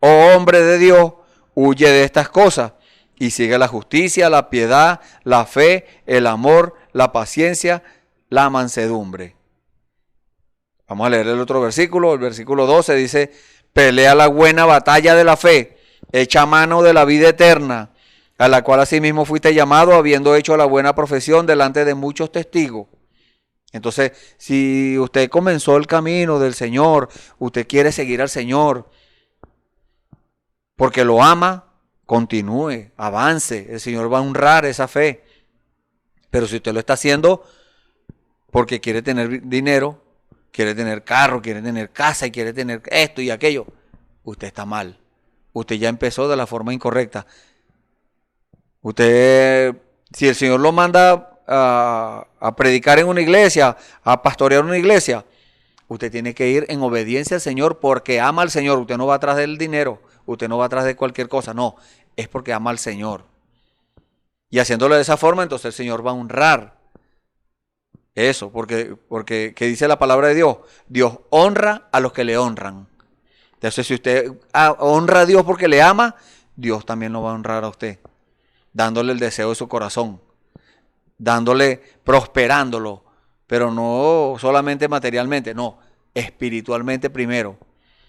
oh hombre de Dios, huye de estas cosas y sigue la justicia, la piedad, la fe, el amor, la paciencia, la mansedumbre. Vamos a leer el otro versículo. El versículo 12 dice, pelea la buena batalla de la fe, echa mano de la vida eterna, a la cual asimismo fuiste llamado, habiendo hecho la buena profesión delante de muchos testigos. Entonces, si usted comenzó el camino del Señor, usted quiere seguir al Señor, porque lo ama, continúe, avance. El Señor va a honrar esa fe. Pero si usted lo está haciendo porque quiere tener dinero, quiere tener carro, quiere tener casa y quiere tener esto y aquello, usted está mal. Usted ya empezó de la forma incorrecta. Usted, si el Señor lo manda a predicar en una iglesia, a pastorear una iglesia, usted tiene que ir en obediencia al Señor porque ama al Señor. Usted no va atrás del dinero, usted no va atrás de cualquier cosa, no, es porque ama al Señor. Y haciéndolo de esa forma, entonces el Señor va a honrar eso, porque ¿qué dice la palabra de Dios? Dios honra a los que le honran. Entonces, si usted honra a Dios porque le ama, Dios también lo va a honrar a usted, dándole el deseo de su corazón, prosperándolo, pero no solamente materialmente, no, espiritualmente primero.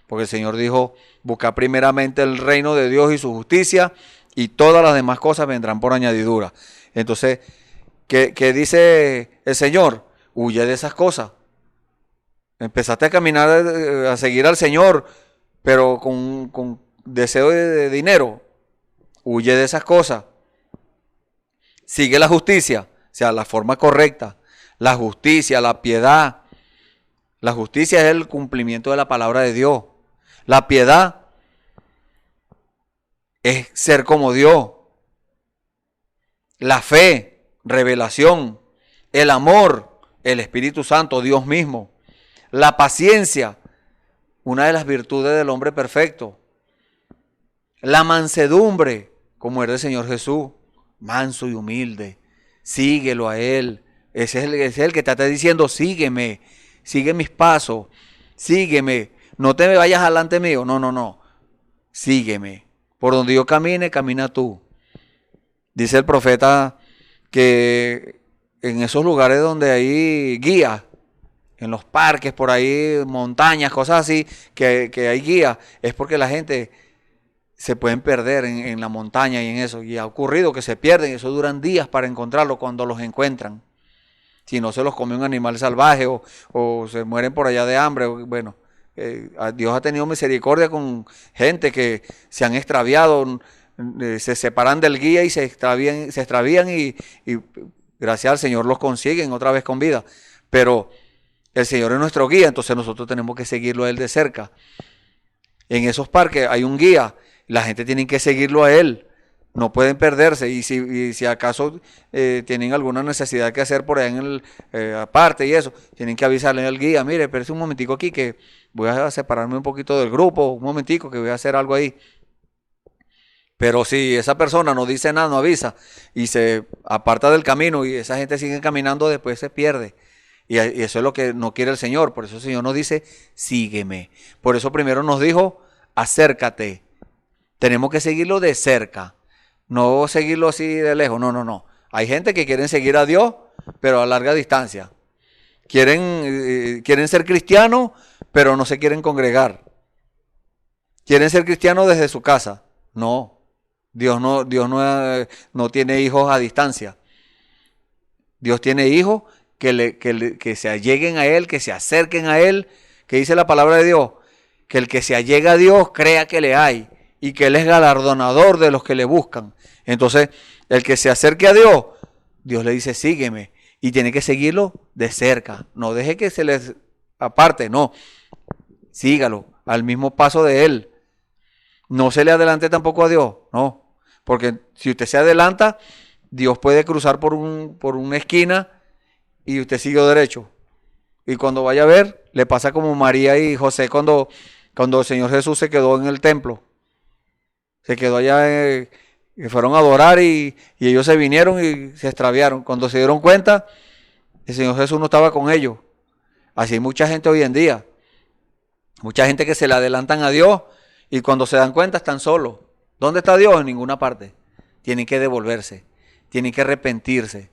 Porque el Señor dijo, busca primeramente el reino de Dios y su justicia, y todas las demás cosas vendrán por añadidura. Entonces, ¿qué dice el Señor? Huye de esas cosas. Empezaste a caminar, a seguir al Señor, pero con deseo de dinero. Huye de esas cosas. Sigue la justicia, o sea, la forma correcta. La justicia, la piedad. La justicia es el cumplimiento de la palabra de Dios. La piedad es ser como Dios. La fe, revelación. El amor, el Espíritu Santo, Dios mismo. La paciencia, una de las virtudes del hombre perfecto. La mansedumbre, como era el Señor Jesús, manso y humilde. Síguelo a Él. Ese es el que te está diciendo, sígueme, sigue mis pasos, sígueme. No te vayas adelante mío, no. Sígueme. Por donde yo camine, camina tú. Dice el profeta que en esos lugares donde hay guías, en los parques, por ahí, montañas, cosas así, que hay guías, es porque la gente se pueden perder en la montaña y en eso. Y ha ocurrido que se pierden, y eso duran días para encontrarlos cuando los encuentran. Si no se los come un animal salvaje o se mueren por allá de hambre, bueno, Dios ha tenido misericordia con gente que se han extraviado, se separan del guía y se extravían y gracias al Señor los consiguen otra vez con vida. Pero el Señor es nuestro guía, entonces nosotros tenemos que seguirlo a Él de cerca. En esos parques hay un guía, la gente tiene que seguirlo a Él, no pueden perderse. Y si acaso tienen alguna necesidad que hacer por ahí en aparte y eso, tienen que avisarle al guía, mire, espérese un momentico aquí que voy a separarme un poquito del grupo, un momentico que voy a hacer algo ahí. Pero si esa persona no dice nada, no avisa y se aparta del camino y esa gente sigue caminando, después se pierde. Y eso es lo que no quiere el Señor. Por eso el Señor nos dice, sígueme. Por eso primero nos dijo, acércate. Tenemos que seguirlo de cerca. No seguirlo así de lejos. No. Hay gente que quieren seguir a Dios, pero a larga distancia. Quieren ser cristianos, pero no se quieren congregar. Quieren ser cristianos desde su casa. No. Dios no tiene hijos a distancia. Dios tiene hijos que se alleguen a Él, que se acerquen a Él, que dice la palabra de Dios, que el que se allega a Dios crea que le hay y que Él es galardonador de los que le buscan. Entonces, el que se acerque a Dios, Dios le dice, sígueme, y tiene que seguirlo de cerca. No deje que se les aparte, no, sígalo al mismo paso de Él. No se le adelante tampoco a Dios, no, porque si usted se adelanta, Dios puede cruzar por una esquina y usted siguió derecho. Y cuando vaya a ver, le pasa como María y José cuando el Señor Jesús se quedó en el templo. Se quedó allá, y fueron a adorar y ellos se vinieron y se extraviaron. Cuando se dieron cuenta, el Señor Jesús no estaba con ellos. Así hay mucha gente hoy en día. Mucha gente que se le adelantan a Dios y cuando se dan cuenta están solos. ¿Dónde está Dios? En ninguna parte. Tienen que devolverse. Tienen que arrepentirse.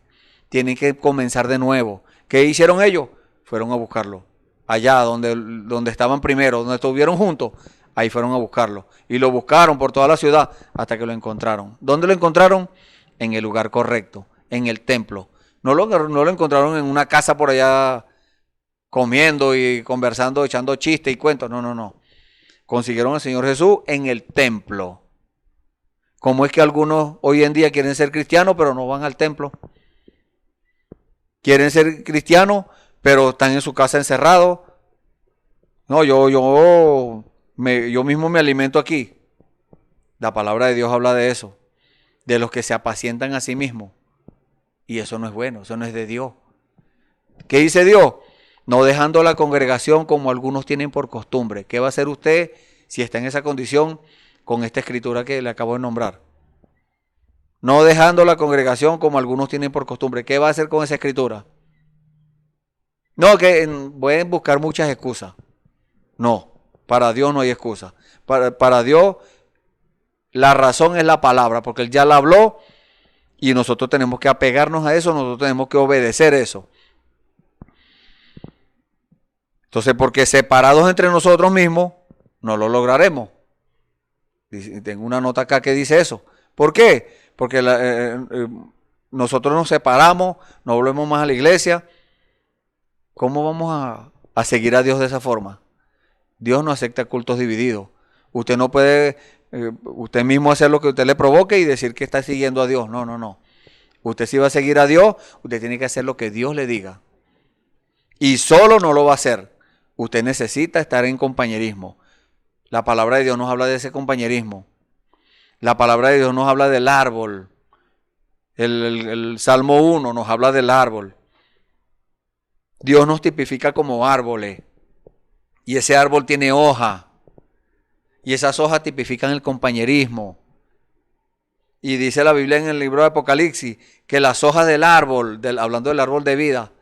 Tienen que comenzar de nuevo. ¿Qué hicieron ellos? Fueron a buscarlo. Allá donde estaban primero, donde estuvieron juntos, ahí fueron a buscarlo. Y lo buscaron por toda la ciudad hasta que lo encontraron. ¿Dónde lo encontraron? En el lugar correcto, en el templo. No lo encontraron en una casa por allá comiendo y conversando, echando chistes y cuentos. No. Consiguieron al Señor Jesús en el templo. ¿Cómo es que algunos hoy en día quieren ser cristianos pero no van al templo? Quieren ser cristianos pero están en su casa encerrados. No, yo mismo me alimento aquí. La palabra de Dios habla de eso, de los que se apacientan a sí mismos. Y eso no es bueno, eso no es de Dios. ¿Qué dice Dios? No dejando la congregación como algunos tienen por costumbre. ¿Qué va a hacer usted si está en esa condición con esta escritura que le acabo de nombrar? No dejando la congregación como algunos tienen por costumbre. ¿Qué va a hacer con esa escritura? No, que pueden buscar muchas excusas. No, para Dios no hay excusa. Para Dios la razón es la palabra, porque Él ya la habló y nosotros tenemos que apegarnos a eso, nosotros tenemos que obedecer eso. Entonces, porque separados entre nosotros mismos, no lo lograremos. Tengo una nota acá que dice eso. ¿Por qué? Porque nosotros nos separamos, no volvemos más a la iglesia. ¿Cómo vamos a seguir a Dios de esa forma? Dios no acepta cultos divididos. Usted no puede usted mismo hacer lo que usted le provoque y decir que está siguiendo a Dios. No. Usted si va a seguir a Dios, usted tiene que hacer lo que Dios le diga. Y solo no lo va a hacer. Usted necesita estar en compañerismo. La palabra de Dios nos habla de ese compañerismo. La palabra de Dios nos habla del árbol. El Salmo 1 nos habla del árbol. Dios nos tipifica como árboles. Y ese árbol tiene hoja. Y esas hojas tipifican el compañerismo. Y dice la Biblia en el libro de Apocalipsis que las hojas del árbol, hablando del árbol de vida,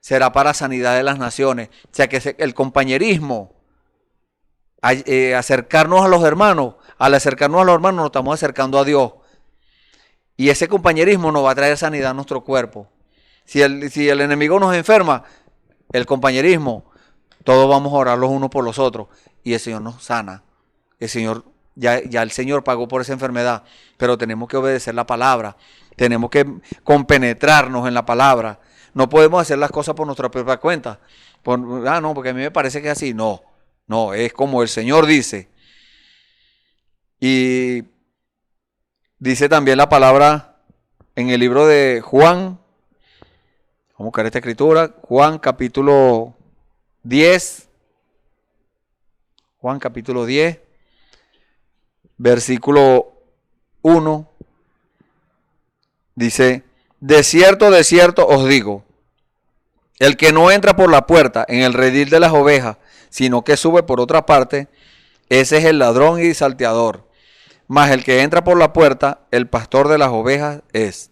será para sanidad de las naciones. O sea que el compañerismo, acercarnos a los hermanos, al acercarnos a los hermanos nos estamos acercando a Dios. Y ese compañerismo nos va a traer sanidad a nuestro cuerpo. Si el enemigo nos enferma, el compañerismo, todos vamos a orar los unos por los otros y el Señor nos sana. El Señor, ya el Señor pagó por esa enfermedad, pero tenemos que obedecer la palabra, tenemos que compenetrarnos en la palabra. No podemos hacer las cosas por nuestra propia cuenta. No, porque a mí me parece que es así. No, es como el Señor dice. Y dice también la palabra en el libro de Juan. Vamos a buscar esta escritura. Juan capítulo 10. Juan capítulo 10. Versículo 1. Dice: de cierto os digo, el que no entra por la puerta en el redil de las ovejas, sino que sube por otra parte, ese es el ladrón y salteador. Mas el que entra por la puerta, el pastor de las ovejas es.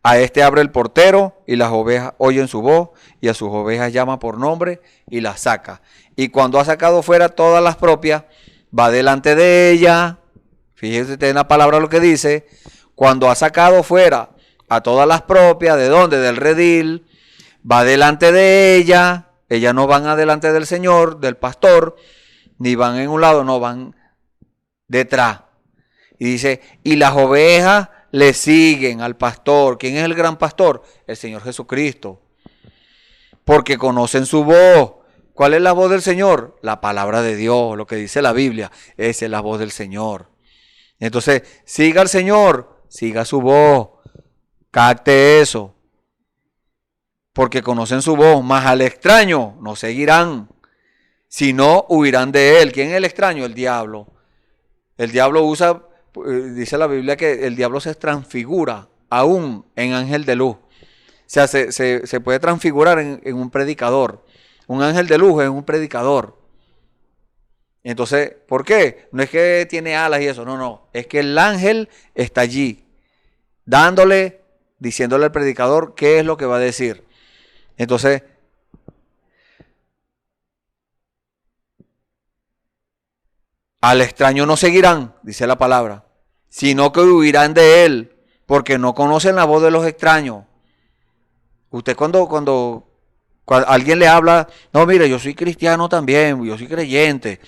A este abre el portero, y las ovejas oyen su voz, y a sus ovejas llama por nombre, y las saca. Y cuando ha sacado fuera todas las propias, va delante de ella. Fíjese usted en la palabra lo que dice. Cuando ha sacado fuera a todas las propias, ¿de dónde? Del redil, va delante de ella. Ellas no van adelante del Señor, del pastor, ni van en un lado, no, van detrás. Y dice, y las ovejas le siguen al pastor. ¿Quién es el gran pastor? El Señor Jesucristo. Porque conocen su voz. ¿Cuál es la voz del Señor? La palabra de Dios, lo que dice la Biblia. Esa es la voz del Señor. Entonces, siga al Señor, siga su voz. Capte eso. Porque conocen su voz, mas al extraño no seguirán, sino huirán de él. ¿Quién es el extraño? El diablo. El diablo usa, dice la Biblia que el diablo se transfigura aún en ángel de luz. O sea, se puede transfigurar en un predicador. Un ángel de luz es un predicador. Entonces, ¿por qué? No es que tiene alas y eso, no. Es que el ángel está allí, diciéndole al predicador qué es lo que va a decir. Entonces, al extraño no seguirán, dice la palabra, sino que huirán de él, porque no conocen la voz de los extraños. Usted cuando alguien le habla, no, mire, yo soy cristiano también, yo soy creyente,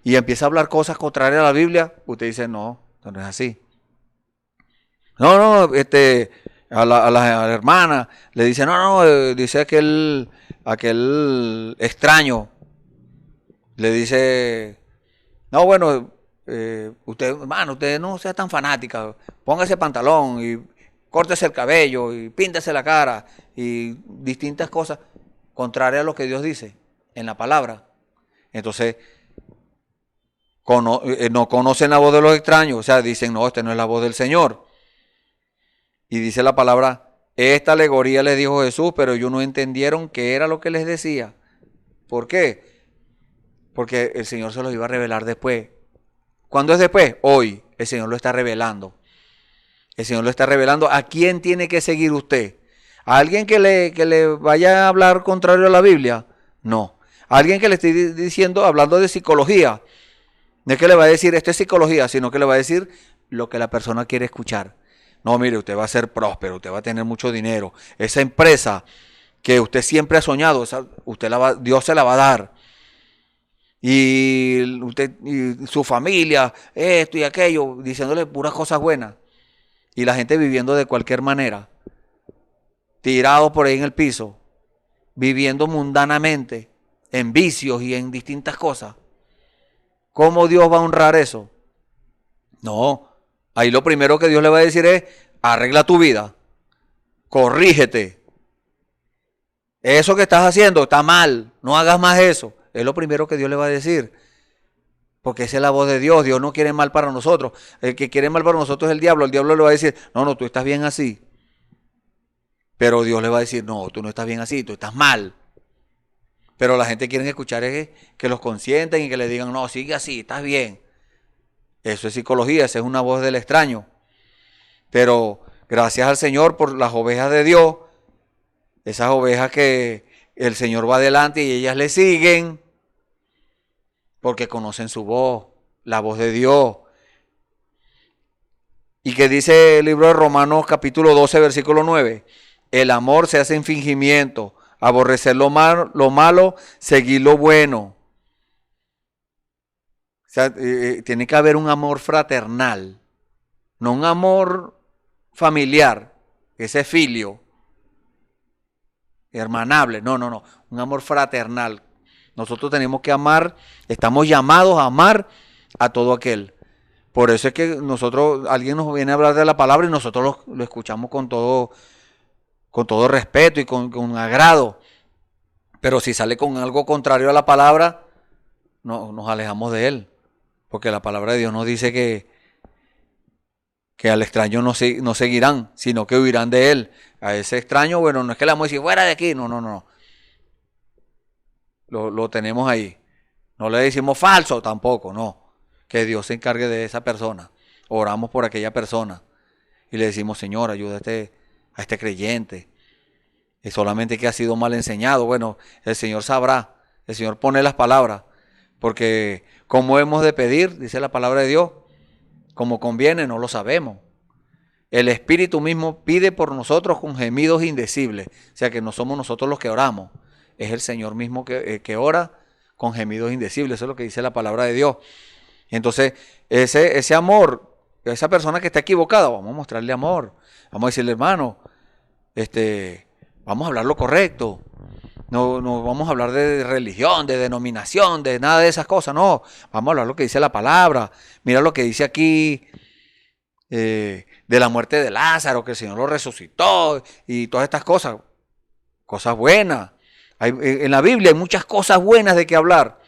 y empieza a hablar cosas contrarias a la Biblia, usted dice, no es así. No, a la hermana le dice, dice aquel extraño, le dice, no, bueno, usted, hermano, usted no sea tan fanática, póngase pantalón y córtese el cabello y píntese la cara y distintas cosas contrarias a lo que Dios dice en la palabra. Entonces, no conocen la voz de los extraños, o sea, dicen, no, esta no es la voz del Señor. Y dice la palabra, esta alegoría les dijo Jesús, pero ellos no entendieron qué era lo que les decía. ¿Por qué? Porque el Señor se los iba a revelar después. ¿Cuándo es después? Hoy. El Señor lo está revelando. El Señor lo está revelando. ¿A quién tiene que seguir usted? ¿A alguien que le vaya a hablar contrario a la Biblia? No. ¿A alguien que le esté diciendo, hablando de psicología? No es que le va a decir, esto es psicología, sino que le va a decir lo que la persona quiere escuchar. No, mire, usted va a ser próspero, usted va a tener mucho dinero. Esa empresa que usted siempre ha soñado, Dios se la va a dar. Y usted y su familia, esto y aquello, diciéndole puras cosas buenas. Y la gente viviendo de cualquier manera, tirados por ahí en el piso, viviendo mundanamente, en vicios y en distintas cosas. ¿Cómo Dios va a honrar eso? No. Ahí lo primero que Dios le va a decir es, arregla tu vida, corrígete. Eso que estás haciendo está mal, no hagas más eso. Es lo primero que Dios le va a decir. Porque esa es la voz de Dios, Dios no quiere mal para nosotros. El que quiere mal para nosotros es el diablo le va a decir, no, tú estás bien así. Pero Dios le va a decir, no, tú no estás bien así, tú estás mal. Pero la gente quiere escuchar que los consienten y que le digan, no, sigue así, estás bien. Eso es psicología, esa es una voz del extraño. Pero gracias al Señor por las ovejas de Dios, esas ovejas que el Señor va adelante y ellas le siguen, porque conocen su voz, la voz de Dios. Y que dice el libro de Romanos capítulo 12, versículo 9, el amor se hace en fingimiento, Aborrecer lo malo, seguir lo bueno. O sea, tiene que haber un amor fraternal, no un amor familiar, ese filio, hermanable, no, un amor fraternal. Nosotros tenemos que amar, estamos llamados a amar a todo aquel. Por eso es que alguien nos viene a hablar de la palabra y nosotros lo escuchamos con todo respeto y con agrado. Pero si sale con algo contrario a la palabra, no, nos alejamos de él. Porque la palabra de Dios nos dice que al extraño no seguirán, sino que huirán de él. A ese extraño, bueno, no es que le vamos a decir fuera de aquí, no. Lo tenemos ahí. No le decimos falso tampoco, no. Que Dios se encargue de esa persona. Oramos por aquella persona y le decimos, Señor, ayuda a este creyente. Y solamente que ha sido mal enseñado. Bueno, el Señor sabrá. El Señor pone las palabras. Porque como hemos de pedir, dice la palabra de Dios, como conviene, no lo sabemos. El Espíritu mismo pide por nosotros con gemidos indecibles. O sea que no somos nosotros los que oramos. Es el Señor mismo que ora con gemidos indecibles. Eso es lo que dice la palabra de Dios. Entonces, ese amor, esa persona que está equivocada, vamos a mostrarle amor. Vamos a decirle, hermano, vamos a hablar lo correcto. No vamos a hablar de religión, de denominación, de nada de esas cosas. No, vamos a hablar lo que dice la palabra. Mira lo que dice aquí de la muerte de Lázaro, que el Señor lo resucitó y todas estas cosas. Cosas buenas. En la Biblia hay muchas cosas buenas de que hablar.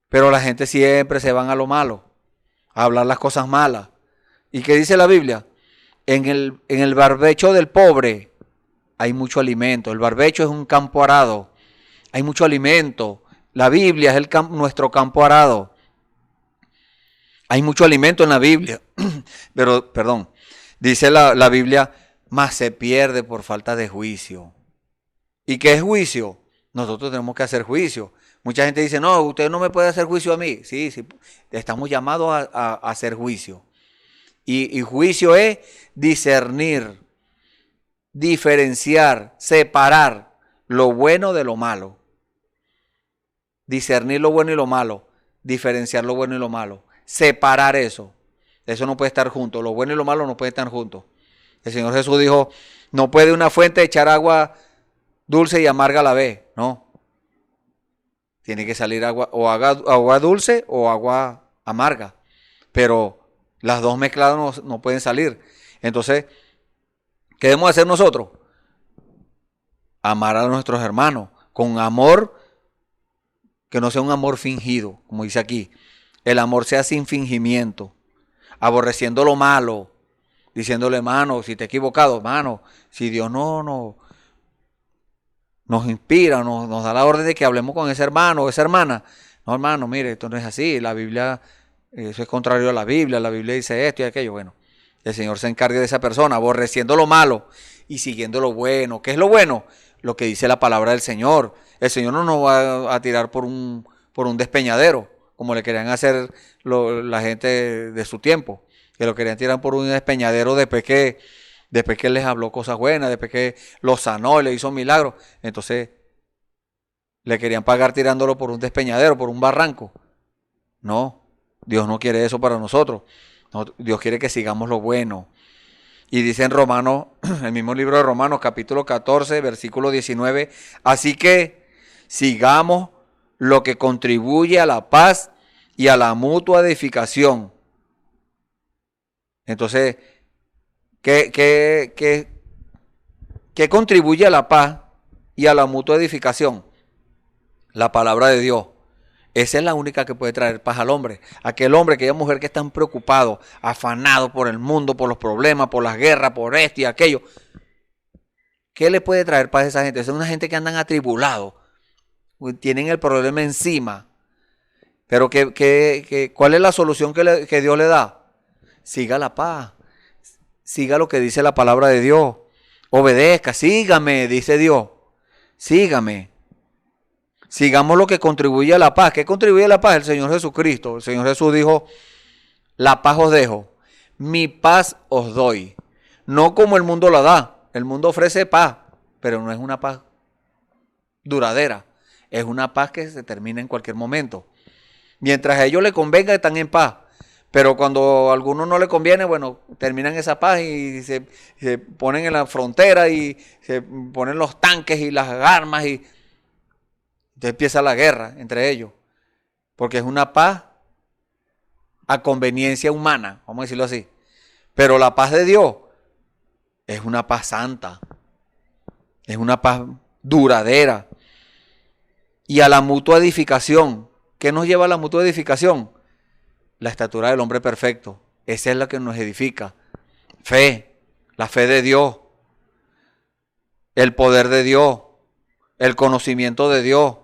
Pero la gente siempre se van a lo malo, a hablar las cosas malas. ¿Y qué dice la Biblia? En el barbecho del pobre hay mucho alimento. El barbecho es un campo arado. Hay mucho alimento. La Biblia es nuestro campo arado. Hay mucho alimento en la Biblia. Pero, perdón, dice la Biblia, mas se pierde por falta de juicio. ¿Y qué es juicio? Nosotros tenemos que hacer juicio. Mucha gente dice, no, usted no me puede hacer juicio a mí. Sí, estamos llamados a hacer juicio. Y juicio es discernir, diferenciar, separar lo bueno de lo malo. Discernir lo bueno y lo malo. Diferenciar lo bueno y lo malo. Separar eso. Eso no puede estar junto. Lo bueno y lo malo no pueden estar juntos. El Señor Jesús dijo, no puede una fuente echar agua dulce y amarga a la vez. No. Tiene que salir agua dulce o agua amarga. Pero las dos mezcladas no pueden salir. Entonces, ¿qué debemos hacer nosotros? Amar a nuestros hermanos con amor que no sea un amor fingido, como dice aquí. El amor sea sin fingimiento, aborreciendo lo malo, diciéndole, hermano, si te he equivocado, hermano, si Dios nos inspira, nos da la orden de que hablemos con ese hermano o esa hermana. No, hermano, mire, esto no es así, la Biblia, eso es contrario a la Biblia dice esto y aquello. Bueno, el Señor se encargue de esa persona, aborreciendo lo malo y siguiendo lo bueno. ¿Qué es lo bueno? Lo que dice la palabra del Señor. El Señor no nos va a tirar por un despeñadero, como le querían hacer la gente de su tiempo, que lo querían tirar por un despeñadero después que les habló cosas buenas, después que los sanó y le hizo milagros. Entonces le querían pagar tirándolo por un despeñadero, por un barranco. No, Dios no quiere eso para nosotros. No, Dios quiere que sigamos lo bueno. Y dice en Romanos, el mismo libro de Romanos, capítulo 14, versículo 19, así que sigamos lo que contribuye a la paz y a la mutua edificación. Entonces, ¿qué contribuye a la paz y a la mutua edificación? La palabra de Dios. Esa es la única que puede traer paz al hombre. Aquel hombre, aquella mujer que están preocupados, afanados por el mundo, por los problemas, por las guerras, por esto y aquello. ¿Qué le puede traer paz a esa gente? Es una gente que andan atribulados. Tienen el problema encima. Pero ¿cuál es la solución que Dios le da? Siga la paz. Siga lo que dice la palabra de Dios. Obedezca, sígame, dice Dios. Sígame. Sigamos lo que contribuye a la paz. ¿Qué contribuye a la paz? El Señor Jesucristo. El Señor Jesús dijo, la paz os dejo, mi paz os doy. No como el mundo la da. El mundo ofrece paz, pero no es una paz duradera. Es una paz que se termina en cualquier momento. Mientras a ellos les convenga, están en paz. Pero cuando a alguno no le conviene, bueno, terminan esa paz y se ponen en la frontera y se ponen los tanques y las armas y entonces empieza la guerra entre ellos. Porque es una paz a conveniencia humana, vamos a decirlo así. Pero la paz de Dios es una paz santa. Es una paz duradera. Y a la mutua edificación. ¿Qué nos lleva a la mutua edificación? La estatura del hombre perfecto. Esa es la que nos edifica. Fe, la fe de Dios, el poder de Dios, el conocimiento de Dios,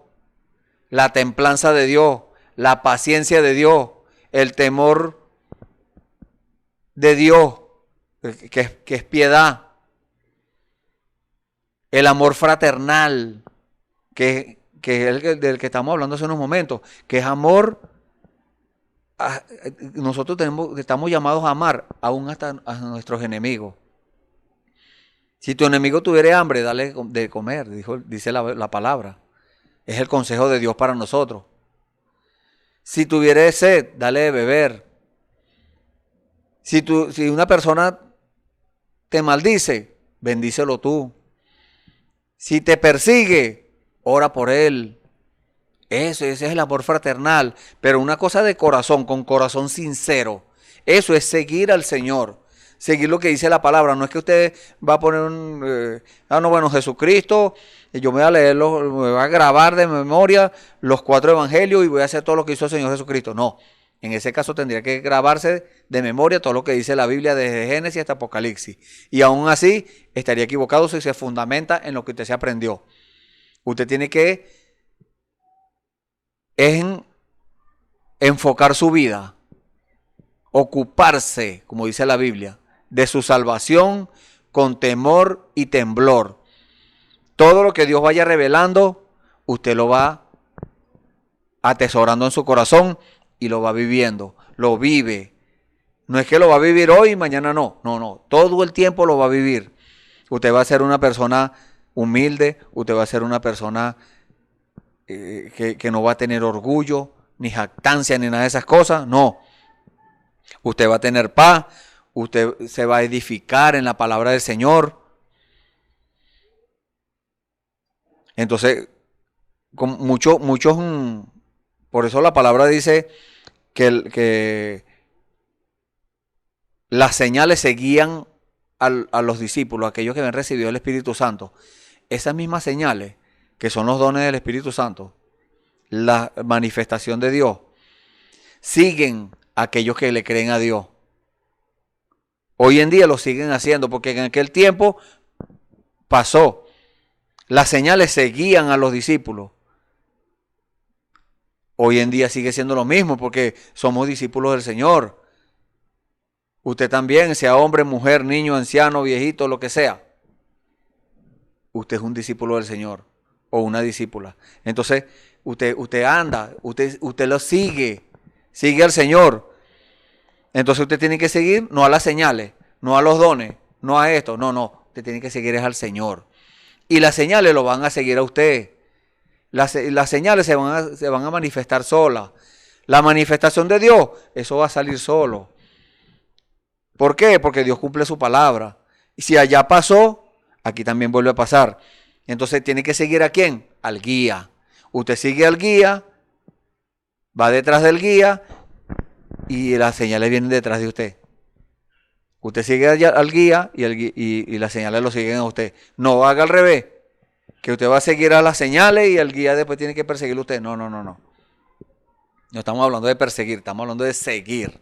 la templanza de Dios, la paciencia de Dios, el temor de Dios, que es piedad, el amor fraternal, que es del que estamos hablando hace unos momentos, que es amor. Nosotros estamos llamados a amar aún hasta a nuestros enemigos. Si tu enemigo tuviera hambre, dale de comer, dice la palabra. Es el consejo de Dios para nosotros. Si tuviera sed, dale de beber. Si una persona te maldice, bendícelo tú. Si te persigue, ora por él. Ese es el amor fraternal, pero una cosa de corazón, con corazón sincero. Eso es seguir al Señor, seguir lo que dice la palabra. No es que usted va a poner Jesucristo, yo me voy a leerlo, me voy a grabar de memoria los 4 evangelios y voy a hacer todo lo que hizo el Señor Jesucristo. No, en ese caso tendría que grabarse de memoria todo lo que dice la Biblia desde Génesis hasta Apocalipsis. Y aún así estaría equivocado si se fundamenta en lo que usted se aprendió. Usted tiene que enfocar su vida, ocuparse, como dice la Biblia, de su salvación con temor y temblor. Todo lo que Dios vaya revelando, usted lo va atesorando en su corazón y lo va viviendo, lo vive. No es que lo va a vivir hoy y mañana no, todo el tiempo lo va a vivir. Usted va a ser una persona humilde, usted va a ser una persona que no va a tener orgullo, ni jactancia, ni nada de esas cosas. No. Usted va a tener paz, usted se va a edificar en la palabra del Señor. Entonces, con muchos, por eso la palabra dice que las señales seguían a los discípulos, aquellos que habían recibido el Espíritu Santo. Esas mismas señales, que son los dones del Espíritu Santo, la manifestación de Dios, siguen a aquellos que le creen a Dios. Hoy en día lo siguen haciendo, porque en aquel tiempo pasó. Las señales seguían a los discípulos. Hoy en día sigue siendo lo mismo, porque somos discípulos del Señor. Usted también, sea hombre, mujer, niño, anciano, viejito, lo que sea. Usted es un discípulo del Señor o una discípula. Entonces, usted anda, usted lo sigue al Señor. Entonces usted tiene que seguir no a las señales, no a los dones, no a esto, no. Usted tiene que seguir es al Señor. Y las señales lo van a seguir a usted. Las señales se van a manifestar solas. La manifestación de Dios, eso va a salir solo. ¿Por qué? Porque Dios cumple su palabra. Y si allá pasó, aquí también vuelve a pasar. Entonces tiene que seguir ¿a quién? Al guía. Usted sigue al guía, va detrás del guía y las señales vienen detrás de usted. Usted sigue al guía y las señales lo siguen a usted. No haga al revés, que usted va a seguir a las señales y el guía después tiene que perseguirlo a usted. No. No estamos hablando de perseguir, estamos hablando de seguir.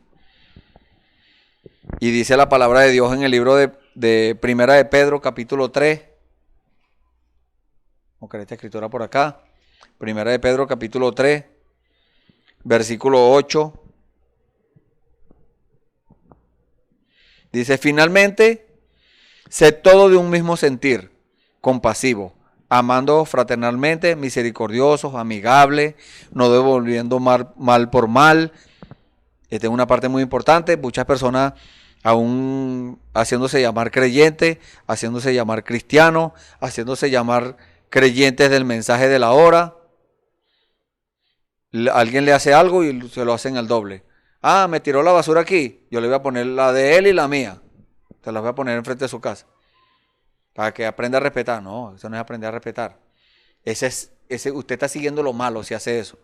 Y dice la palabra de Dios en el libro de Primera de Pedro, capítulo 3. Vamos a buscar esta escritura por acá. Primera de Pedro, capítulo 3, versículo 8. Dice, finalmente, sed todo de un mismo sentir, compasivo, amando fraternalmente, misericordiosos, amigables, no devolviendo mal por mal. Esta es una parte muy importante. Muchas personas aún haciéndose llamar creyentes, haciéndose llamar cristianos, haciéndose llamar creyentes del mensaje de la hora. Alguien le hace algo y se lo hacen al doble. Ah, me tiró la basura aquí. Yo le voy a poner la de él y la mía. Se las voy a poner enfrente de su casa. Para que aprenda a respetar. No, eso no es aprender a respetar. Usted está siguiendo lo malo si hace eso.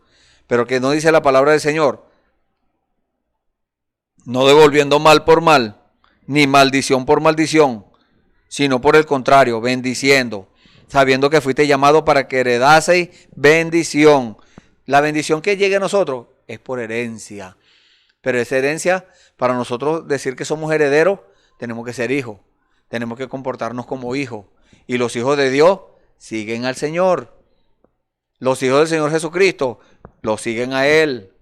Pero que no dice la palabra del Señor. No devolviendo mal por mal, ni maldición por maldición, sino por el contrario, bendiciendo, sabiendo que fuiste llamado para que heredaseis bendición. La bendición que llegue a nosotros es por herencia. Pero esa herencia, para nosotros decir que somos herederos, tenemos que ser hijos. Tenemos que comportarnos como hijos. Y los hijos de Dios siguen al Señor. Los hijos del Señor Jesucristo los siguen a Él.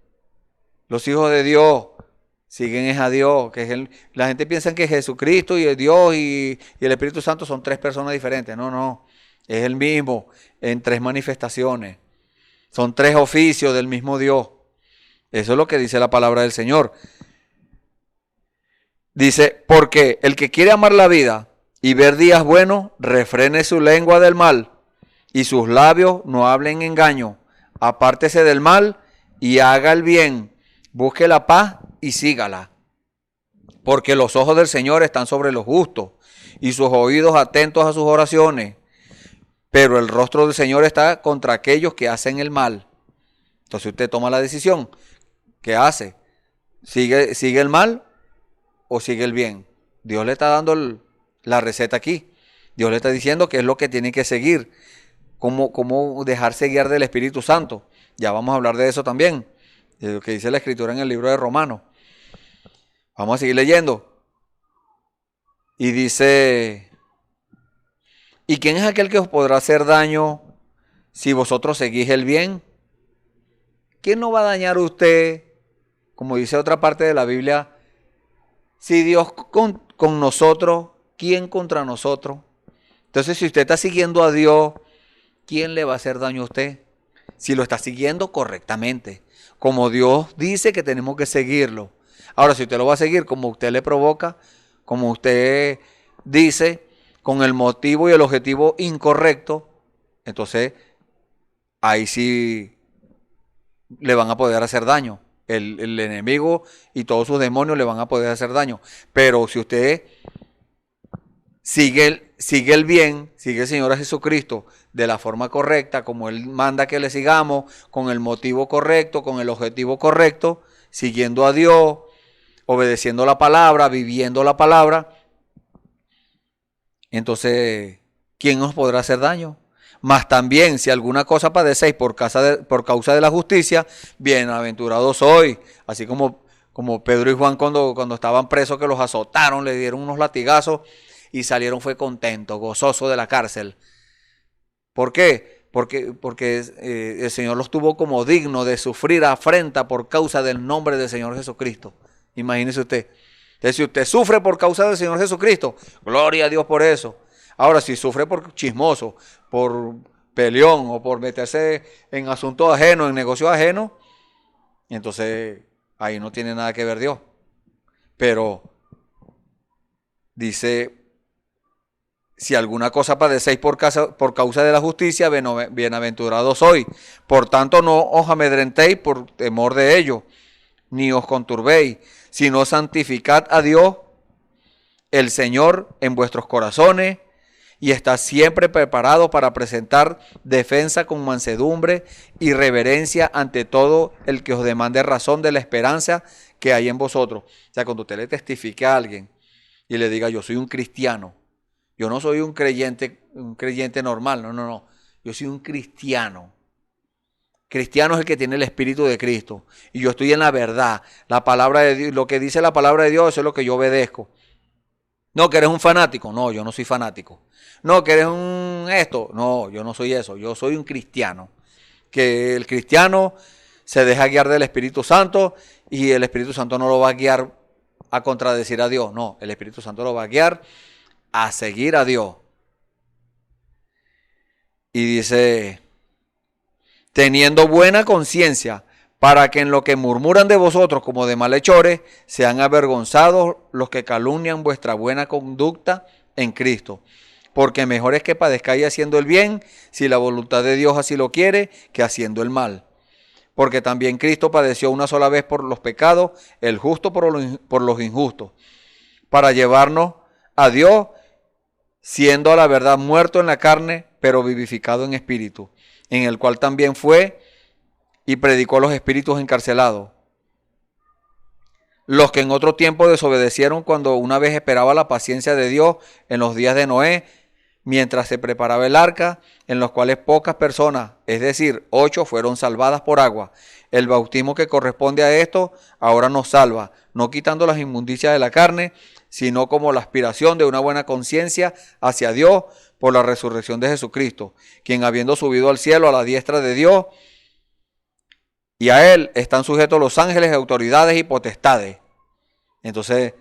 Los hijos de Dios siguen a Dios. La gente piensa que Jesucristo y el Dios y el Espíritu Santo son tres personas diferentes. No, no. Es el mismo en tres manifestaciones. Son tres oficios del mismo Dios. Eso es lo que dice la palabra del Señor. Dice, porque el que quiere amar la vida y ver días buenos, refrene su lengua del mal y sus labios no hablen engaño. Apártese del mal y haga el bien. Busque la paz y sígala. Porque los ojos del Señor están sobre los justos y sus oídos atentos a sus oraciones. Pero el rostro del Señor está contra aquellos que hacen el mal. Entonces usted toma la decisión. ¿Qué hace? ¿Sigue el mal o sigue el bien? Dios le está dando la receta aquí. Dios le está diciendo qué es lo que tiene que seguir. Cómo dejarse guiar del Espíritu Santo. Ya vamos a hablar de eso también. De lo que dice la Escritura en el libro de Romanos. Vamos a seguir leyendo. Y dice... ¿Y quién es aquel que os podrá hacer daño si vosotros seguís el bien? ¿Quién no va a dañar a usted? Como dice otra parte de la Biblia, si Dios con nosotros, ¿quién contra nosotros? Entonces, si usted está siguiendo a Dios, ¿quién le va a hacer daño a usted? Si lo está siguiendo correctamente, como Dios dice que tenemos que seguirlo. Ahora, si usted lo va a seguir como usted le provoca, como usted dice, con el motivo y el objetivo incorrecto, entonces ahí sí le van a poder hacer daño. El enemigo y todos sus demonios le van a poder hacer daño. Pero si usted sigue el bien, sigue el Señor Jesucristo de la forma correcta, como Él manda que le sigamos, con el motivo correcto, con el objetivo correcto, siguiendo a Dios, obedeciendo la palabra, viviendo la palabra, entonces, ¿quién nos podrá hacer daño? Mas también, si alguna cosa padecéis por causa de la justicia, bienaventurados sois. Así como Pedro y Juan cuando estaban presos, que los azotaron, le dieron unos latigazos y salieron fue contentos, gozosos de la cárcel. ¿Por qué? Porque el Señor los tuvo como dignos de sufrir afrenta por causa del nombre del Señor Jesucristo. Imagínese usted. Entonces, si usted sufre por causa del Señor Jesucristo, gloria a Dios por eso. Ahora, si sufre por chismoso, por peleón o por meterse en asuntos ajenos, en negocios ajenos, entonces ahí no tiene nada que ver Dios. Pero dice, si alguna cosa padecéis por causa de la justicia, bienaventurados sois. Por tanto, no os amedrentéis por temor de ello, ni os conturbéis, sino santificad a Dios, el Señor, en vuestros corazones, y está siempre preparado para presentar defensa con mansedumbre y reverencia ante todo el que os demande razón de la esperanza que hay en vosotros. O sea, cuando usted le testifique a alguien y le diga, yo soy un cristiano, yo no soy un creyente normal, no, yo soy un cristiano. Cristiano es el que tiene el Espíritu de Cristo. Y yo estoy en la verdad. La palabra de Dios, lo que dice la palabra de Dios, eso es lo que yo obedezco. No, que eres un fanático. No, yo no soy fanático. No, que eres un esto. No, yo no soy eso. Yo soy un cristiano. Que el cristiano se deja guiar del Espíritu Santo y el Espíritu Santo no lo va a guiar a contradecir a Dios. No, el Espíritu Santo lo va a guiar a seguir a Dios. Y dice, teniendo buena conciencia, para que en lo que murmuran de vosotros como de malhechores, sean avergonzados los que calumnian vuestra buena conducta en Cristo. porque mejor es que padezcáis haciendo el bien, si la voluntad de Dios así lo quiere, que haciendo el mal. Porque también Cristo padeció una sola vez por los pecados, el justo por los injustos, para llevarnos a Dios, siendo a la verdad muerto en la carne, pero vivificado en espíritu, en el cual también fue y predicó a los espíritus encarcelados, los que en otro tiempo desobedecieron cuando una vez esperaba la paciencia de Dios en los días de Noé, mientras se preparaba el arca, en los cuales pocas personas, es decir, 8, fueron salvadas por agua. El bautismo que corresponde a esto ahora nos salva, no quitando las inmundicias de la carne, sino como la aspiración de una buena conciencia hacia Dios por la resurrección de Jesucristo, quien habiendo subido al cielo a la diestra de Dios, y a Él están sujetos los ángeles, autoridades y potestades. Entonces,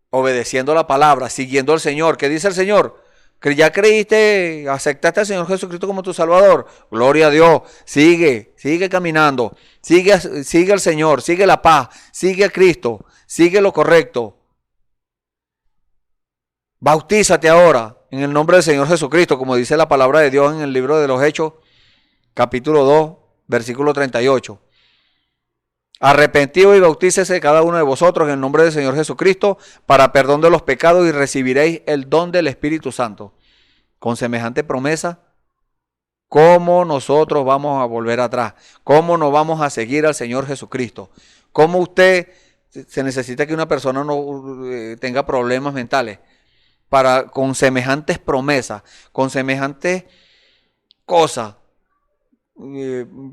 obedeciendo la palabra, siguiendo al Señor. ¿Qué dice el Señor? Que ya creíste, aceptaste al Señor Jesucristo como tu Salvador. Gloria a Dios. Sigue caminando. Sigue al Señor, sigue la paz, sigue a Cristo, sigue lo correcto. Bautízate ahora en el nombre del Señor Jesucristo, como dice la palabra de Dios en el libro de los Hechos, capítulo 2, versículo 38. Arrepentidos y bautícese cada uno de vosotros en el nombre del Señor Jesucristo para perdón de los pecados y recibiréis el don del Espíritu Santo. Con semejante promesa, ¿cómo nosotros vamos a volver atrás? ¿Cómo nos vamos a seguir al Señor Jesucristo? ¿Cómo usted se necesita que una persona no tenga problemas mentales para con semejantes promesas, con semejantes cosas,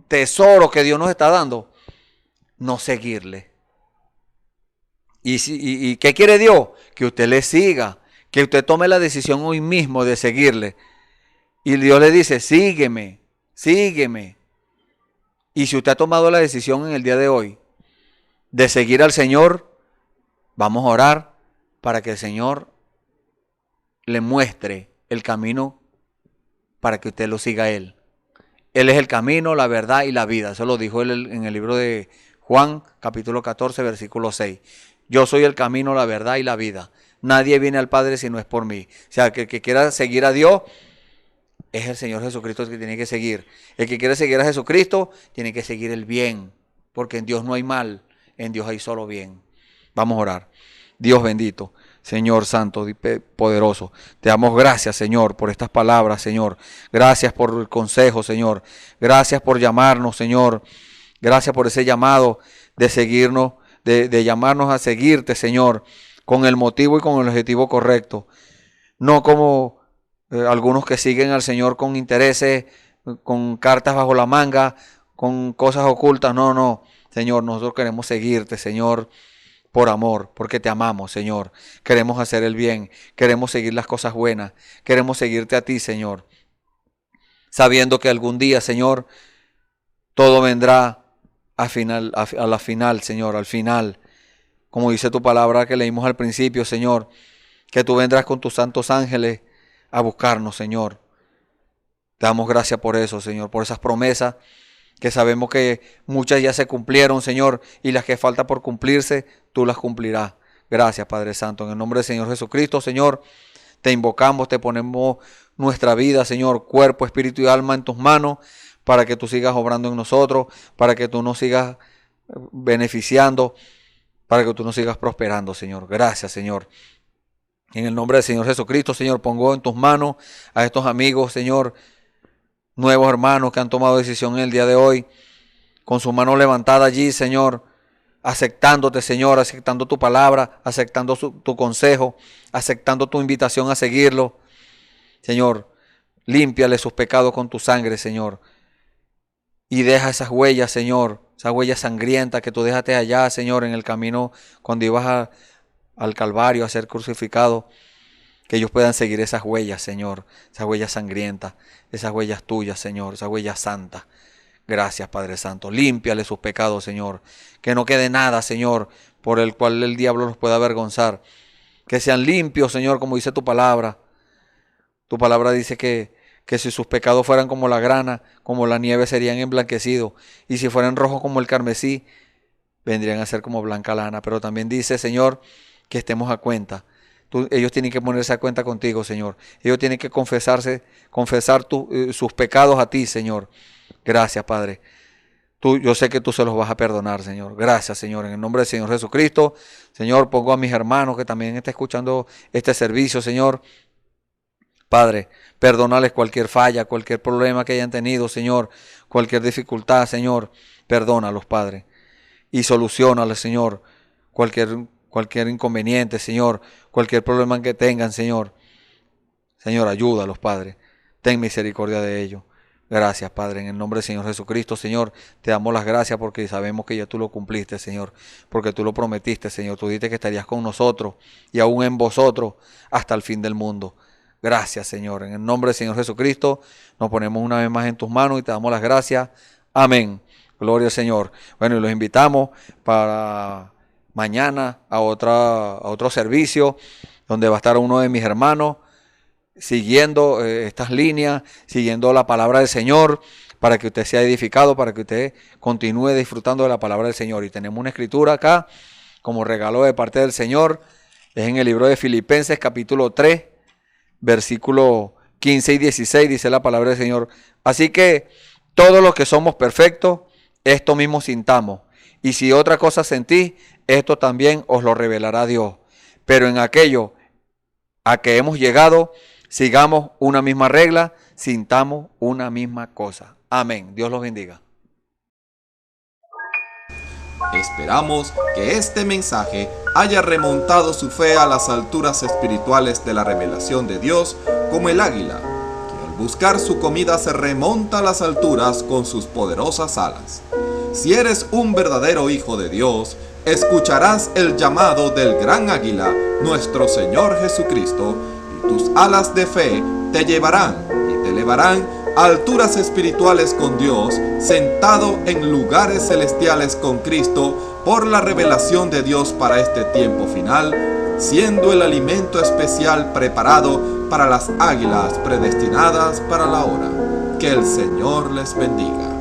tesoros que Dios nos está dando, no seguirle? ¿Y qué quiere Dios? Que usted le siga, que usted tome la decisión hoy mismo de seguirle. Y Dios le dice, sígueme. Y si usted ha tomado la decisión en el día de hoy de seguir al Señor, vamos a orar para que el Señor le muestre el camino para que usted lo siga a Él. Él es el camino, la verdad y la vida. Eso lo dijo él en el libro de Juan, capítulo 14, versículo 6. Yo soy el camino, la verdad y la vida. Nadie viene al Padre si no es por mí. O sea, que el que quiera seguir a Dios es el Señor Jesucristo el que tiene que seguir. El que quiere seguir a Jesucristo tiene que seguir el bien. Porque en Dios no hay mal, en Dios hay solo bien. Vamos a orar. Dios bendito, Señor santo y poderoso, te damos gracias, Señor, por estas palabras, Señor. Gracias por el consejo, Señor. Gracias por llamarnos, Señor. Gracias por ese llamado de seguirnos, de llamarnos a seguirte, Señor, con el motivo y con el objetivo correcto. No como algunos que siguen al Señor con intereses, con cartas bajo la manga, con cosas ocultas. No, Señor, nosotros queremos seguirte, Señor, por amor, porque te amamos, Señor. Queremos hacer el bien, queremos seguir las cosas buenas, queremos seguirte a ti, Señor. Sabiendo que algún día, Señor, todo vendrá a la final, Señor, al final. Como dice tu palabra que leímos al principio, Señor, que tú vendrás con tus santos ángeles a buscarnos, Señor. Te damos gracias por eso, Señor, por esas promesas que sabemos que muchas ya se cumplieron, Señor, y las que falta por cumplirse, tú las cumplirás. Gracias, Padre Santo. En el nombre del Señor Jesucristo, Señor, te invocamos, te ponemos nuestra vida, Señor, cuerpo, espíritu y alma en tus manos, para que tú sigas obrando en nosotros, para que tú nos sigas beneficiando, para que tú nos sigas prosperando, Señor. Gracias, Señor. En el nombre del Señor Jesucristo, Señor, pongo en tus manos a estos amigos, Señor, nuevos hermanos que han tomado decisión en el día de hoy, con su mano levantada allí, Señor, aceptándote, Señor, aceptando tu palabra, aceptando tu consejo, aceptando tu invitación a seguirlo. Señor, límpiale sus pecados con tu sangre, Señor, y deja esas huellas, Señor, esas huellas sangrientas que tú dejaste allá, Señor, en el camino cuando ibas al Calvario a ser crucificado. Que ellos puedan seguir esas huellas, Señor, esas huellas sangrientas, esas huellas tuyas, Señor, esas huellas santas. Gracias, Padre Santo. Límpiale sus pecados, Señor. Que no quede nada, Señor, por el cual el diablo los pueda avergonzar. Que sean limpios, Señor, como dice tu palabra. Tu palabra dice que si sus pecados fueran como la grana, como la nieve, serían emblanquecidos. Y si fueran rojos como el carmesí, vendrían a ser como blanca lana. Pero también dice, Señor, que estemos a cuenta Ellos tienen que ponerse a cuenta contigo, Señor. Ellos tienen que confesar sus pecados a ti, Señor. Gracias, Padre. Yo sé que tú se los vas a perdonar, Señor. Gracias, Señor. En el nombre del Señor Jesucristo, Señor, pongo a mis hermanos que también están escuchando este servicio, Señor. Padre, perdónales cualquier falla, cualquier problema que hayan tenido, Señor. Cualquier dificultad, Señor. Perdónalos, Padre. Y soluciónales, Señor. Cualquier inconveniente, Señor. Cualquier problema que tengan, Señor. Señor, ayúdalos, Padre. Ten misericordia de ellos. Gracias, Padre, en el nombre del Señor Jesucristo, Señor, te damos las gracias porque sabemos que ya tú lo cumpliste, Señor, porque tú lo prometiste, Señor, tú dijiste que estarías con nosotros y aún en vosotros hasta el fin del mundo. Gracias, Señor, en el nombre del Señor Jesucristo, nos ponemos una vez más en tus manos y te damos las gracias. Amén. Gloria al Señor. Bueno, y los invitamos para mañana a otro servicio donde va a estar uno de mis hermanos siguiendo estas líneas, siguiendo la palabra del Señor, para que usted sea edificado, para que usted continúe disfrutando de la palabra del Señor. Y tenemos una escritura acá, como regalo de parte del Señor, es en el libro de Filipenses, capítulo 3, versículo 15 y 16, dice la palabra del Señor. Así que todos los que somos perfectos, esto mismo sintamos. Y si otra cosa sentís, esto también os lo revelará Dios. Pero en aquello a que hemos llegado, sigamos una misma regla, sintamos una misma cosa. Amén. Dios los bendiga. Esperamos que este mensaje haya remontado su fe a las alturas espirituales de la revelación de Dios, como el águila, que al buscar su comida se remonta a las alturas con sus poderosas alas. Si eres un verdadero hijo de Dios, escucharás el llamado del gran águila, nuestro Señor Jesucristo, y tus alas de fe te llevarán y te elevarán a alturas espirituales con Dios, sentado en lugares celestiales con Cristo, por la revelación de Dios para este tiempo final, siendo el alimento especial preparado para las águilas predestinadas para la hora. Que el Señor les bendiga.